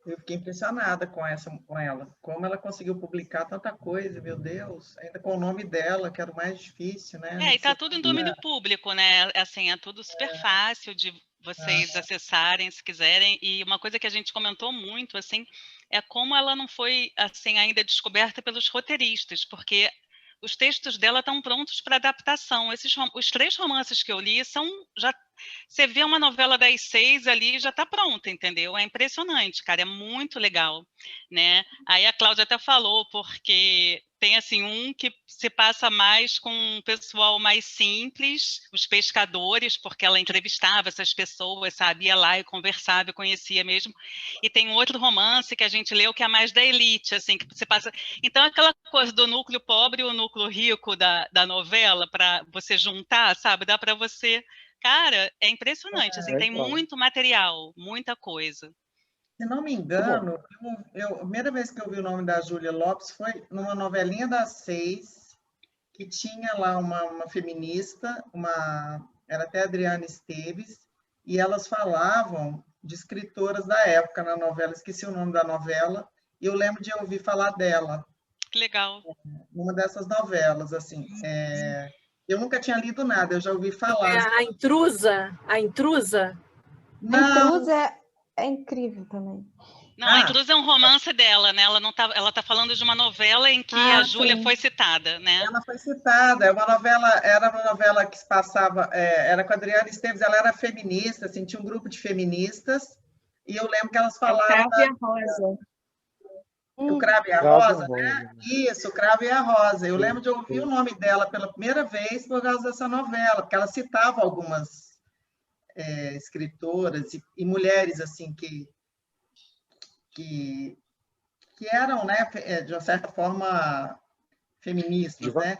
Speaker 9: Eu fiquei impressionada com ela. Como ela conseguiu publicar tanta coisa, meu Deus. Ainda com o nome dela, que era o mais difícil, né?
Speaker 2: E está tudo em domínio público, né? Assim, é tudo super fácil de vocês acessarem, se quiserem. E uma coisa que a gente comentou muito, assim, é como ela não foi, assim, ainda descoberta pelos roteiristas, porque os textos dela estão prontos para adaptação. Os 3 romances que eu li já Você vê uma novela das 6 ali, já está pronta, entendeu? É impressionante, cara, é muito legal, né? Aí a Cláudia até falou, porque tem, assim, um que se passa mais com um pessoal mais simples, os pescadores, porque ela entrevistava essas pessoas, sabe? Ia lá e conversava, e conhecia mesmo. E tem um outro romance que a gente leu, que é mais da elite, assim, que você passa... Então, aquela coisa do núcleo pobre e o núcleo rico da novela, para você juntar, sabe? Dá para você... Cara, é impressionante, assim, tem muito material, muita coisa.
Speaker 9: Se não me engano, a primeira vez que eu vi o nome da Júlia Lopes foi numa novelinha das 6, que tinha lá uma feminista, era até Adriana Esteves, e elas falavam de escritoras da época na novela, esqueci o nome da novela, e eu lembro de ouvir falar dela.
Speaker 2: Que legal.
Speaker 9: Numa dessas novelas, assim. Eu nunca tinha lido nada, eu já ouvi falar.
Speaker 1: A Intrusa? A Intrusa?
Speaker 9: Não.
Speaker 3: A Intrusa é incrível também.
Speaker 2: Não, a Intrusa é um romance dela, né? Ela tá falando de uma novela em que a Júlia foi citada, né?
Speaker 9: Ela foi citada, era uma novela que se passava, era com a Adriana Esteves, ela era feminista, assim, tinha um grupo de feministas, e eu lembro que elas falavam...
Speaker 10: O Cravo e a Rosa.
Speaker 9: O Cravo e a Rosa, né? Isso, o Cravo e a Rosa. Eu lembro de ouvir o nome dela pela primeira vez por causa dessa novela, porque ela citava algumas escritoras e mulheres, assim, que eram, né, de uma certa forma, feministas, né?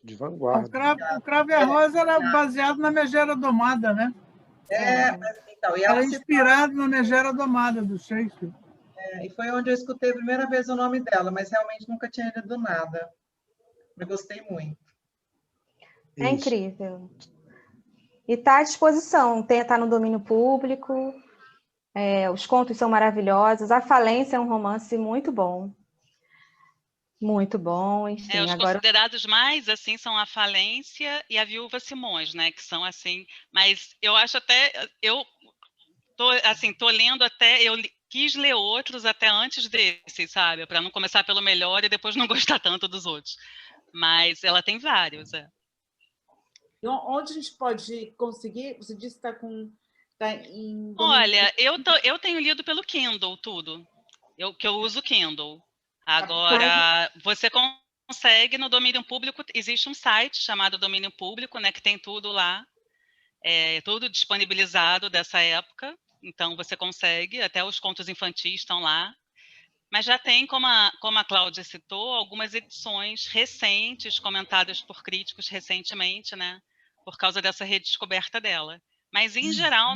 Speaker 15: De vanguarda.
Speaker 5: O Cravo e a Rosa era baseado na Megera Domada, né?
Speaker 9: Mas, então, e
Speaker 5: era inspirado na Megera Domada, do Shakespeare.
Speaker 9: E foi onde eu escutei a primeira vez o nome dela, mas realmente nunca tinha lido nada. Eu gostei muito.
Speaker 3: É incrível. E está à disposição, está no domínio público, os contos são maravilhosos, A Falência é um romance muito bom. Muito bom, enfim.
Speaker 2: Os considerados mais, assim, são A Falência e A Viúva Simões, né, que são, assim, mas eu acho até, tô lendo até, quis ler outros até antes desses, sabe, para não começar pelo melhor e depois não gostar tanto dos outros, mas ela tem vários,
Speaker 7: Onde a gente pode conseguir? Você disse que está em...
Speaker 2: Olha, eu tenho lido pelo Kindle tudo, que eu uso Kindle. Agora, você consegue no domínio público, existe um site chamado Domínio Público, né, que tem tudo lá, tudo disponibilizado dessa época, então você consegue, até os contos infantis estão lá, mas já tem, como a Cláudia citou, algumas edições recentes, comentadas por críticos recentemente, né, por causa dessa redescoberta dela. Mas, em geral,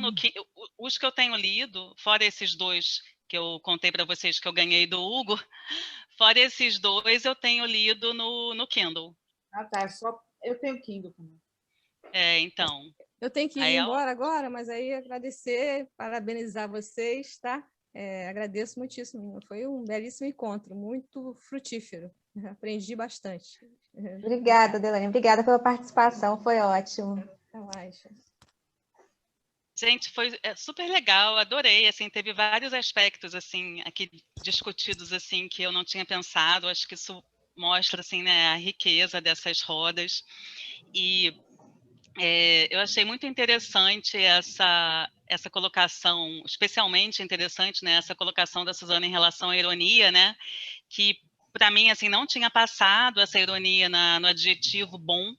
Speaker 2: os que eu tenho lido, fora esses 2 que eu contei para vocês que eu ganhei do Hugo, fora esses 2, eu tenho lido no Kindle.
Speaker 7: Ah, tá. Eu tenho Kindle também.
Speaker 2: Então.
Speaker 10: Eu tenho que ir embora agora, mas aí agradecer, parabenizar vocês, tá? Agradeço muitíssimo. Foi um belíssimo encontro, muito frutífero. Aprendi bastante.
Speaker 3: Obrigada, Delaney. Obrigada pela participação, foi ótimo.
Speaker 10: Até mais.
Speaker 2: Gente, foi super legal, adorei, assim, teve vários aspectos, assim, aqui discutidos, assim, que eu não tinha pensado, acho que isso mostra, assim, né, a riqueza dessas rodas, e eu achei muito interessante essa colocação, especialmente interessante, né, essa colocação da Suzana em relação à ironia, né, que, para mim, assim, não tinha passado essa ironia no adjetivo bom,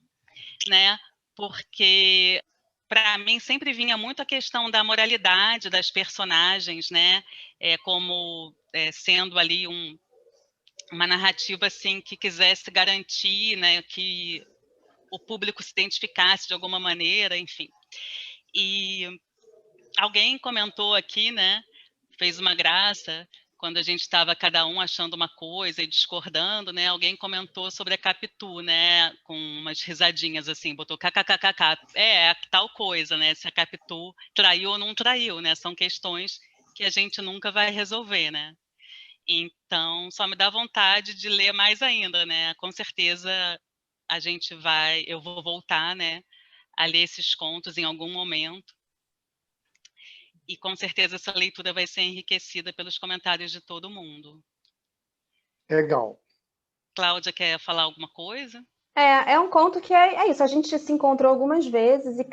Speaker 2: né, porque... para mim, sempre vinha muito a questão da moralidade das personagens, né? Como sendo ali uma narrativa assim, que quisesse garantir, né, que o público se identificasse de alguma maneira, enfim. E alguém comentou aqui, né? Fez uma graça, quando a gente estava cada um achando uma coisa e discordando, né? Alguém comentou sobre a Capitu, né? Com umas risadinhas assim, botou kkkk, tal coisa, né? Se a Capitu traiu ou não traiu, né? São questões que a gente nunca vai resolver, né? Então, só me dá vontade de ler mais ainda, né? Com certeza eu vou voltar, né? A ler esses contos em algum momento. E, com certeza, essa leitura vai ser enriquecida pelos comentários de todo mundo.
Speaker 15: Legal.
Speaker 2: Cláudia, quer falar alguma coisa?
Speaker 3: É um conto que é isso, a gente se encontrou algumas vezes e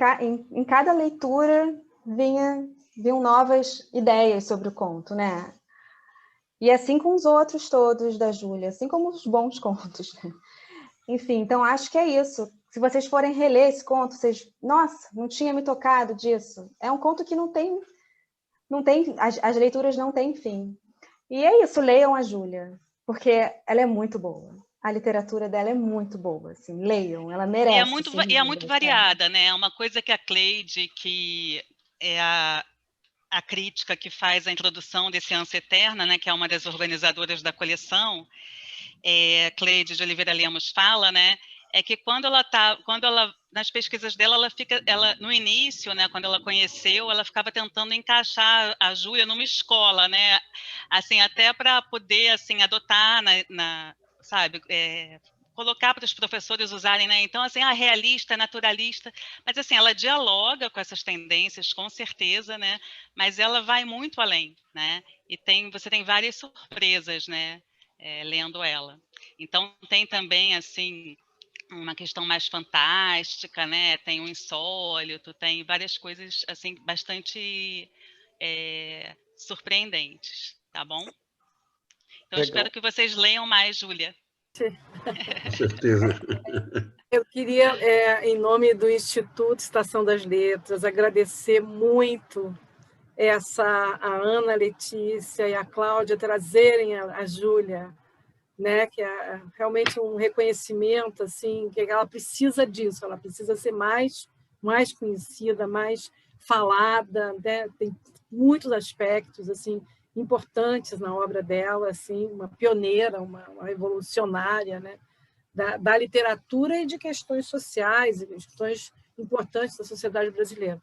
Speaker 3: em cada leitura vinham novas ideias sobre o conto, né? E assim com os outros todos da Júlia, assim como os bons contos, né? Enfim, então acho que é isso. Se vocês forem reler esse conto, nossa, não tinha me tocado disso. É um conto que não tem as leituras não têm fim. E é isso, leiam a Júlia, porque ela é muito boa. A literatura dela é muito boa, assim, leiam, ela merece.
Speaker 2: E é muito variada, né? É uma coisa que a Cleide, que é a crítica que faz a introdução desse Ânsia Eterna, né, que é uma das organizadoras da coleção, Cleide de Oliveira Lemos fala, né, é que quando ela nas pesquisas dela, ela no início, né, quando ela conheceu, ela ficava tentando encaixar a Júlia numa escola, né, assim, até para poder, assim, adotar sabe, colocar para os professores usarem, né? Então, assim, realista, naturalista, mas assim, ela dialoga com essas tendências, com certeza, né? Mas ela vai muito além, né? E você tem várias surpresas, né? Lendo ela. Então, tem também, assim, uma questão mais fantástica, né? Tem um insólito, tem várias coisas, assim, bastante surpreendentes, tá bom? Então,
Speaker 15: Legal.
Speaker 2: espero que vocês leiam mais, Júlia.
Speaker 11: Com certeza.
Speaker 1: Eu queria, em nome do Instituto Estação das Letras, agradecer muito a Ana Letícia e a Cláudia trazerem a Júlia, né, que é realmente um reconhecimento, assim, que ela precisa disso, ela precisa ser mais conhecida, mais falada, né? Tem muitos aspectos assim importantes na obra dela, assim, uma pioneira, uma revolucionária, né, da literatura e de questões sociais, e questões importantes da sociedade brasileira.